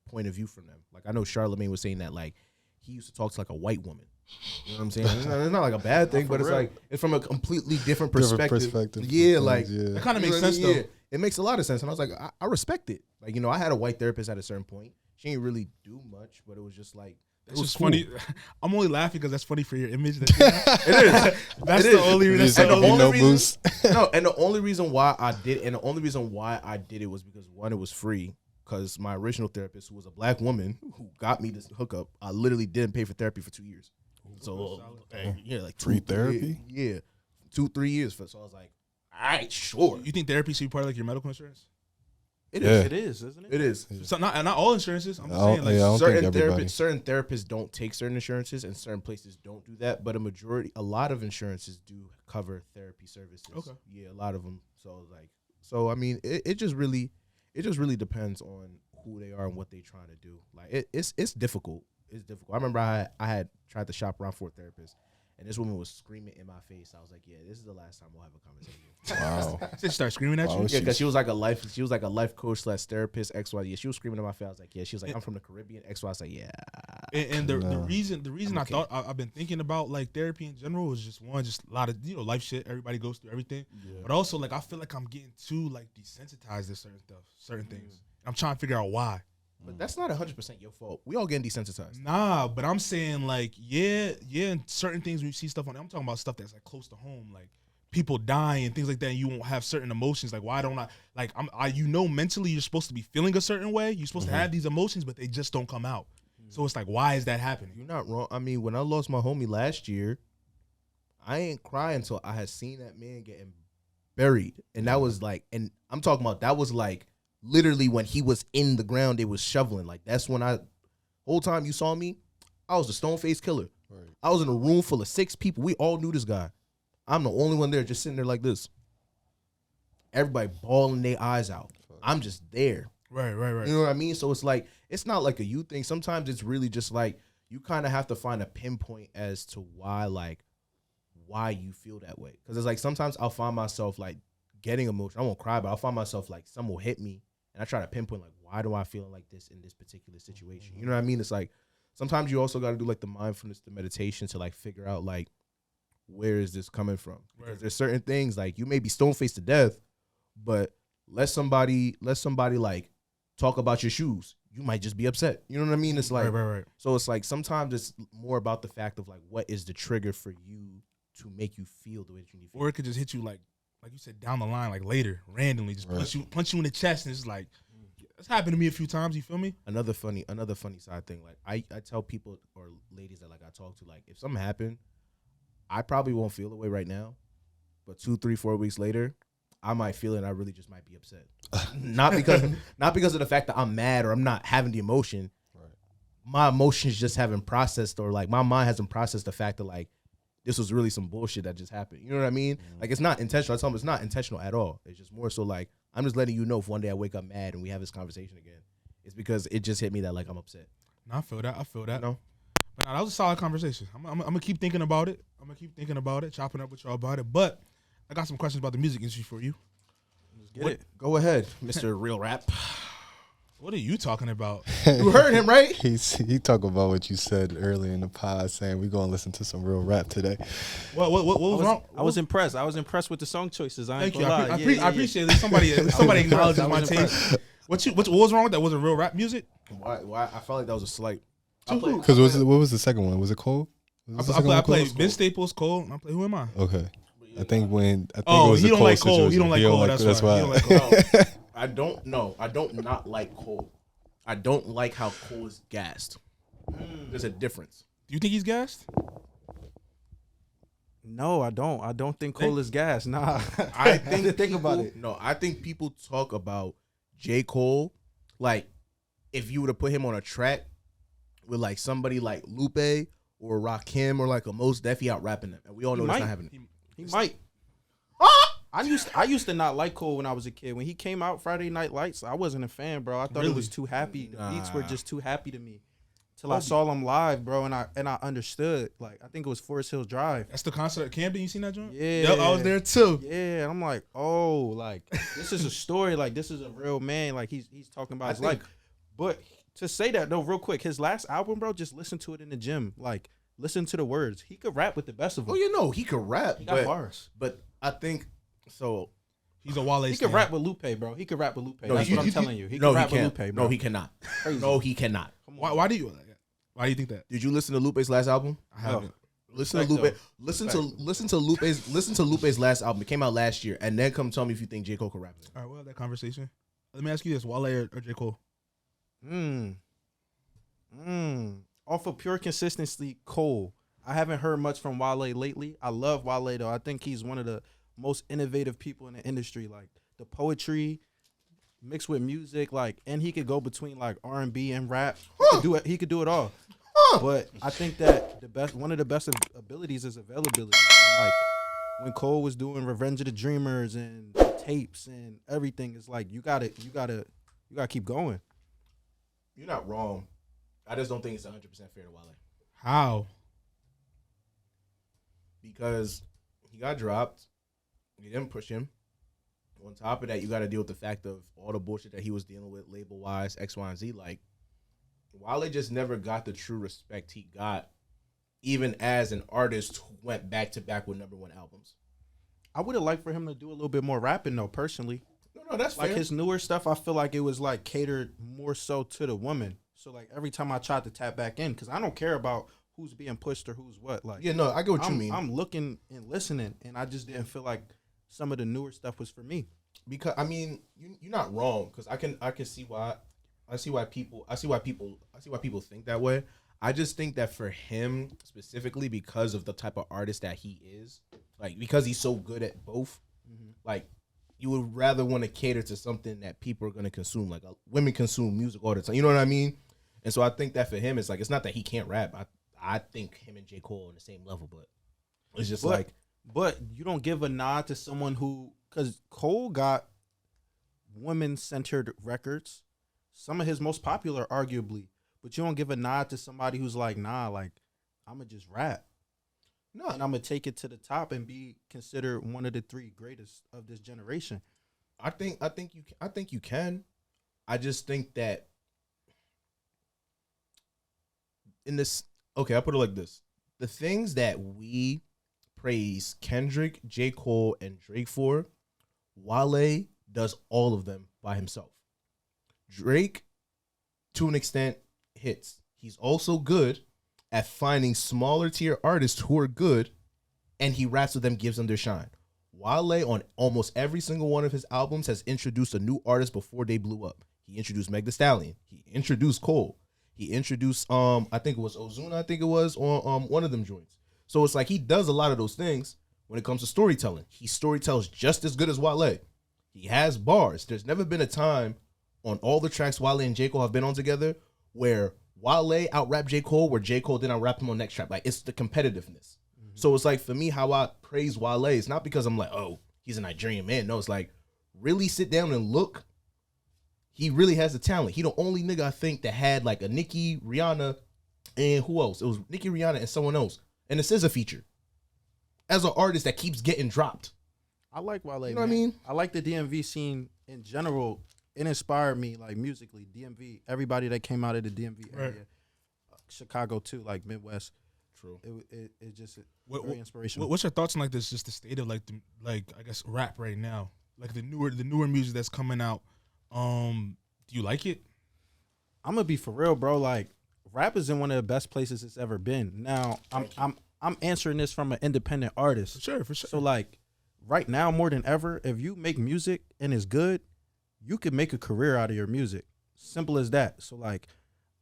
point of view from them. Like, I know Charlamagne was saying that, like, he used to talk to like a white woman. You know what I'm saying? It's not like a bad thing, but it's like it's from a completely different perspective. Yeah, like that kind of makes sense though. Yeah, it makes a lot of sense, and I was like, I respect it. Like, you know, I had a white therapist at a certain point. She didn't really do much, but it was just like It's just funny. I'm only laughing because that's funny for your image. It is. That's the only reason. That's the only reason. No, and the only reason why I did, it was because one, it was free. Because my original therapist, who was a black woman who got me this hookup, I literally didn't pay for therapy for 2 years. So yeah, like free therapy. Yeah, 2-3 years. So I was like, all right, sure. You think therapy should be part of like your medical insurance? It is. It is, isn't it? It is. So not all insurances. I'm just saying, like, I don't think certain therapists don't take certain insurances, and certain places don't do that. But a lot of insurances do cover therapy services. Okay. Yeah, a lot of them. So I mean, it just really depends on who they are and what they're trying to do. Like it's difficult. It's difficult. I remember I had tried to shop around for a therapist, And this woman was screaming in my face. I was like, yeah, this is the last time we'll have a conversation. Wow. She start screaming at Wow, you. Yeah, because she was like a life coach / therapist, XY. Yeah, she was screaming in my face. I was like, yeah. She was like, I'm from the Caribbean, XY. I was like, yeah. And the No. reason I'm I okay. thought I've been thinking about like therapy in general is just a lot of life shit. Everybody goes through everything, but also like I feel like I'm getting too like desensitized to certain things. I'm trying to figure out why. But that's not 100% your fault. We all getting desensitized. Nah, but I'm saying like yeah, and certain things when you see stuff on. I'm talking about stuff that's like close to home, like people dying and things like that. And you won't have certain emotions. Like why don't I? Like mentally you're supposed to be feeling a certain way. You're supposed to have these emotions, but they just don't come out. So it's like why is that happening? You're not wrong. I mean, when I lost my homie last year, I ain't cry until I had seen that man getting buried, and that was like, and I'm talking about that was like literally when he was in the ground, they was shoveling. Like that's when whole time you saw me, I was the stone face killer. Right. I was in a room full of 6 people. We all knew this guy. I'm the only one there, just sitting there like this. Everybody bawling their eyes out. I'm just there. Right. You know what I mean? So it's like, it's not like a you thing. Sometimes it's really just like, you kind of have to find a pinpoint as to why you feel that way. Because it's like, sometimes I'll find myself like getting emotional. I won't cry, but I'll find myself like someone will hit me. And I try to pinpoint like, why do I feel like this in this particular situation? You know what I mean? It's like, sometimes you also got to do like the mindfulness, the meditation to like figure out like, where is this coming from? Because there's certain things like you may be stone faced to death, but let somebody like talk about your shoes. You might just be upset. You know what I mean? It's like, right. So it's like sometimes it's more about the fact of like, what is the trigger for you to make you feel the way that you need to feel? Or it could just hit you like you said down the line, like later, randomly, just punch you in the chest, and it's like it's happened to me a few times. You feel me? Another funny side thing. Like I tell people or ladies that like I talk to, like if something happened, I probably won't feel the way right now, but 2, 3, 4 weeks later, I might feel it and I really just might be upset. not because of the fact that I'm mad or I'm not having the emotion. Right. My emotions just haven't processed, or like my mind hasn't processed the fact that like this was really some bullshit that just happened. You know what I mean? Like it's not intentional. I tell them it's not intentional at all. It's just more so like I'm just letting you know if one day I wake up mad and we have this conversation again, it's because it just hit me that like I'm upset. No, I feel that. No. But that was a solid conversation. I'm gonna keep thinking about it. Chopping up with y'all about it. But I got some questions about the music industry for you. Go ahead, Mr. Real Rap. What are you talking about? You heard him, right? He talk about what you said earlier in the pod, saying we're gonna listen to some real rap today. What was wrong? I was impressed. I was impressed with the song choices. I ain't Thank you. gonna lie. I appreciate it. Somebody acknowledges I my was taste. What was wrong with that? Wasn't real rap music? Why? I felt like that was a slight. Because what was the second one? Was it Cole? Was the second I one Cole? played Ben Staples, Cole, and I play Who Am I? Okay. I think it Oh, was he a don't Cole like Cole. situation. He don't like Cole. That's why. He don't like Cole. No, I don't know. I don't not like Cole. I don't like how Cole is gassed. There's a difference. Do you think he's gassed? No, I don't. I don't think Cole is gas. Nah. I think think about it. No, I think people talk about J. Cole like if you were to put him on a track with like somebody like Lupe or Rakim or like a Mos Def, he out rapping them, and we all know that's not happening. He might. I used to not like Cole when I was a kid. When he came out Friday Night Lights, I wasn't a fan, bro. I thought it was too happy. The beats were just too happy to me. Till I saw him live, bro, and I understood. Like I think it was Forest Hills Drive. That's the concert at Camden. You seen that joint? Yeah. Yep, I was there too. Yeah, and I'm like, oh, like this is a story. Like this is a real man. Like he's talking about his life. But to say that though, real quick, his last album, bro, just listen to it in the gym. Like listen to the words. He could rap with the best of them. Oh, you know he could rap. He got bars. But I think so. He's a Wale. He could rap with Lupe, bro. He could rap with Lupe. No, That's what I'm telling you. He could rap with Lupe, bro. No, he cannot. Crazy. No, he cannot. Why do you think that? Did you listen to Lupe's last album? I haven't. Listen to Lupe. Listen to Lupe's last album. It came out last year, and then come tell me if you think J. Cole could rap it. All right, we'll have that conversation. Let me ask you this: Wale or J. Cole? Off of pure consistency, Cole. I haven't heard much from Wale lately. I love Wale though. I think he's one of the most innovative people in the industry. Like the poetry mixed with music, like, and he could go between like R&B and rap. He could do it all. But I think that one of the best abilities is availability. Like when Cole was doing Revenge of the Dreamers and tapes and everything, it's like you gotta keep going. You're not wrong. I just don't think it's 100% fair to Wale. How? because he got dropped. You didn't push him. On top of that, you got to deal with the fact of all the bullshit that he was dealing with, label wise, X, Y, and Z. Like, Wale just never got the true respect he got, even as an artist who went back to back with #1 albums. I would have liked for him to do a little bit more rapping though, personally. No, that's Like fair. his newer stuff, I feel like it was like catered more so to the woman. So like every time I tried to tap back in, because I don't care about who's being pushed or who's what. Like, Yeah, no, I get what you I'm, mean. I'm looking and listening, and I just didn't feel like some of the newer stuff was for me. Because I mean, you're not wrong. Because I can see why. I see why people think that way. I just think that for him specifically, because of the type of artist that he is, like because he's so good at both, like you would rather want to cater to something that people are going to consume. Like women consume music all the time. You know what I mean? And so I think that for him, it's like it's not that he can't rap. I think him and J. Cole are on the same level, but it's just But you don't give a nod to someone who, because Cole got women-centered records, some of his most popular, arguably, but you don't give a nod to somebody who's like, nah, like, I'm going to just rap. no. And I'm going to take it to the top and be considered one of the 3 greatest of this generation. I think you can. I just think that in this, okay, I'll put it like this: the things that we praise Kendrick, J. Cole, and Drake for, Wale does all of them by himself. Drake, to an extent, hits. He's also good at finding smaller tier artists who are good, and he raps with them, gives them their shine. Wale, on almost every single one of his albums, has introduced a new artist before they blew up. He introduced Meg Thee Stallion. He introduced Cole. He introduced I think it was Ozuna. I think it was on one of them joints. So it's like he does a lot of those things when it comes to storytelling. He storytells just as good as Wale. He has bars. There's never been a time on all the tracks Wale and J. Cole have been on together where Wale out-rapped J. Cole, where J. Cole didn't out-rap him on next track. Like, it's the competitiveness. So it's like, for me, how I praise Wale, it's not because I'm like, oh, he's a Nigerian man. No, it's like, really sit down and look. He really has the talent. He the only nigga, I think, that had like a Nicki, Rihanna, and who else? It was Nicki, Rihanna, and someone else. And this is a feature. As an artist that keeps getting dropped. I like Wale, You know what I mean? I like the DMV scene in general. It inspired me, like, musically. DMV, everybody that came out of the DMV area. Chicago, too, like, Midwest. True. It just very inspirational. What's your thoughts on like this? Just the state of like I guess rap right now, like the newer music that's coming out. Do you like it? I'm gonna be for real, bro. Like, rap is in one of the best places it's ever been. Now, I'm answering this from an independent artist. For sure. So, like, right now more than ever, if you make music and it's good, you can make a career out of your music. Simple as that. So, like,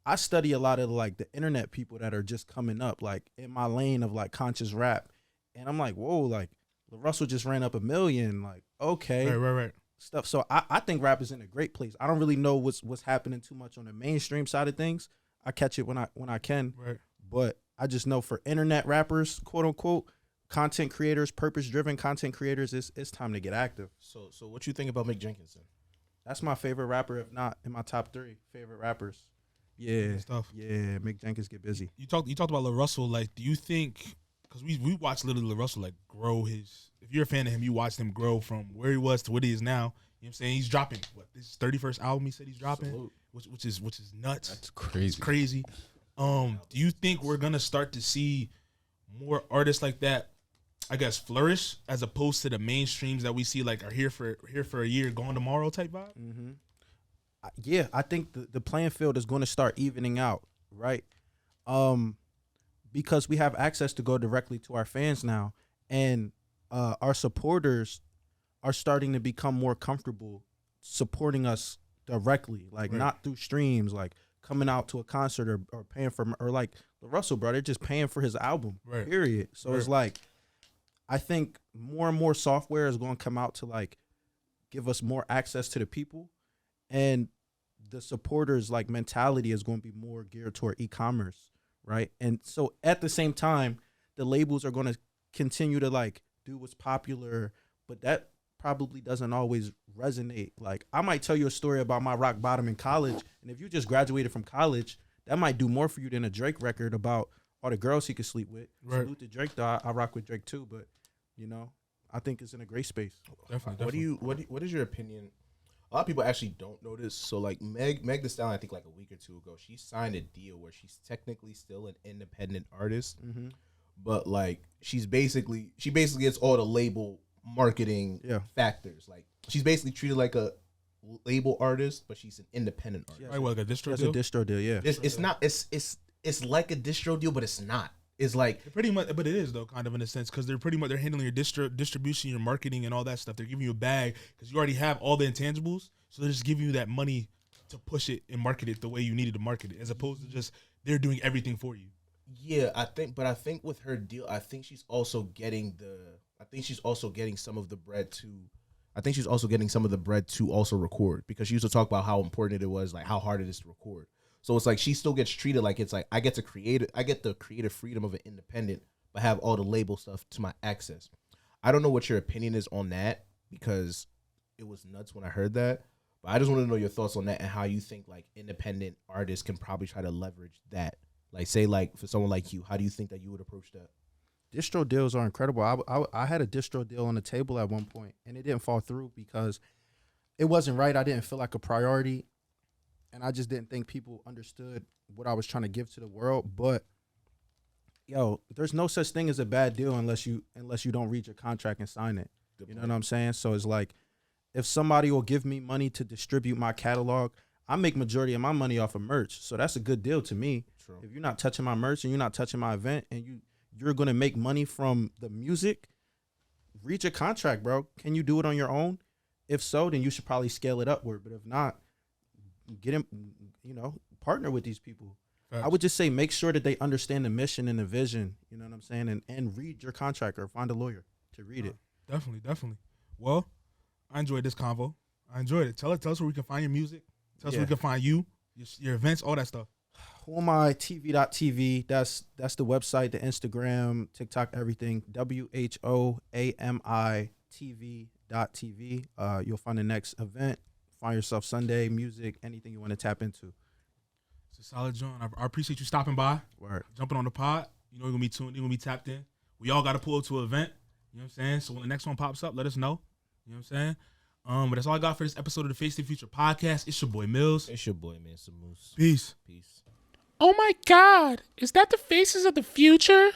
I study a lot of like the internet people that are just coming up, like in my lane of like conscious rap, and I'm like, whoa, like Russell just ran up 1 million, like, okay, right. stuff. So I think rap is in a great place. I don't really know what's happening too much on the mainstream side of things. I catch it when I can, Right. but I just know for internet rappers, quote unquote, content creators, purpose driven content creators, it's time to get active. So what you think about Mick Jenkinson? That's my favorite rapper, if not in my top 3 favorite rappers. Yeah, Good stuff. Yeah, Mick Jenkins get busy. You talked about Lil Russell. Like, do you think? Because we watched literally Lil Russell like grow his. If you're a fan of him, you watched him grow from where he was to what he is now. You know what I'm saying? He's dropping this is 31st album. He said he's dropping, which is nuts. That's crazy. It's crazy. Do you think we're gonna start to see more artists like that, I guess, flourish as opposed to the mainstreams that we see like are here for a year, gone tomorrow type vibe? Mm-hmm. Yeah, I think the playing field is going to start evening out, right? Because we have access to go directly to our fans now, and our supporters are starting to become more comfortable supporting us directly, like not through streams, like coming out to a concert or paying for, or like the Russell, bro, they're just paying for his album, period. So it's like, I think more and more software is going to come out to like give us more access to the people. And the supporters like mentality is going to be more geared toward e-commerce, right? And so at the same time, the labels are going to continue to like do what's popular, but that probably doesn't always resonate. Like, I might tell you a story about my rock bottom in college, and if you just graduated from college, that might do more for you than a Drake record about all the girls he could sleep with. Right. Salute to Drake though. I rock with Drake too, but you know, I think it's in a great space. Definitely. What is your opinion? A lot of people actually don't know this. So like Meg Thee Stallion, I think like a week or two ago, she signed a deal where she's technically still an independent artist, but like she basically gets all the label marketing factors. Like she's basically treated like a label artist, but she's an independent artist. Right, like a distro That's deal? a distro deal, yeah. It's not. It's like a distro deal, but it's not. It's like Pretty much, but it is though, kind of in a sense, because they're handling your distribution, your marketing, and all that stuff. They're giving you a bag because you already have all the intangibles, so they're just giving you that money to push it and market it the way you needed to market it, as opposed to just they're doing everything for you. yeah. I think with her deal, I think she's also getting some of the bread to. I think she's also getting some of the bread to also record, because she used to talk about how important it was, like how hard it is to record. So it's like she still gets treated like it's like I get the creative freedom of an independent, but have all the label stuff to my access. I don't know what your opinion is on that, because it was nuts when I heard that. But I just want to know your thoughts on that and how you think like independent artists can probably try to leverage that. Like say like for someone like you, how do you think that you would approach that? Distro deals are incredible. I had a distro deal on the table at one point, and it didn't fall through because it wasn't right. I didn't feel like a priority, and I just didn't think people understood what I was trying to give to the world. But yo, there's no such thing as a bad deal unless you don't read your contract and sign it. You know what I'm saying? So it's like if somebody will give me money to distribute my catalog, I make majority of my money off of merch. So that's a good deal to me. True. If you're not touching my merch and you're not touching my event and you're going to make money from the music, read your contract, bro. Can you do it on your own? If so, then you should probably scale it upward. But if not, get him, partner with these people. Facts. I would just say make sure that they understand the mission and the vision, you know what I'm saying? And read your contract or find a lawyer to read it. Definitely. Well, I enjoyed this convo. I enjoyed it. Tell us where we can find your music. Tell us where we can find you, your events, all that stuff. WhoAmI TV.tv. That's the website, the Instagram, TikTok, everything. WHOAMI TV.tv. You'll find the next event. Find yourself Sunday, music, anything you want to tap into. It's a solid joint. I appreciate you stopping by, Word. jumping on the pod. You know you're gonna be tuned, you're gonna be tapped in. We all gotta pull up to an event. You know what I'm saying? So when the next one pops up, let us know. You know what I'm saying? But that's all I got for this episode of the Face the Future podcast. It's your boy Mills. It's your boy, man. Samoose. Peace. Oh my God, is that the faces of the future?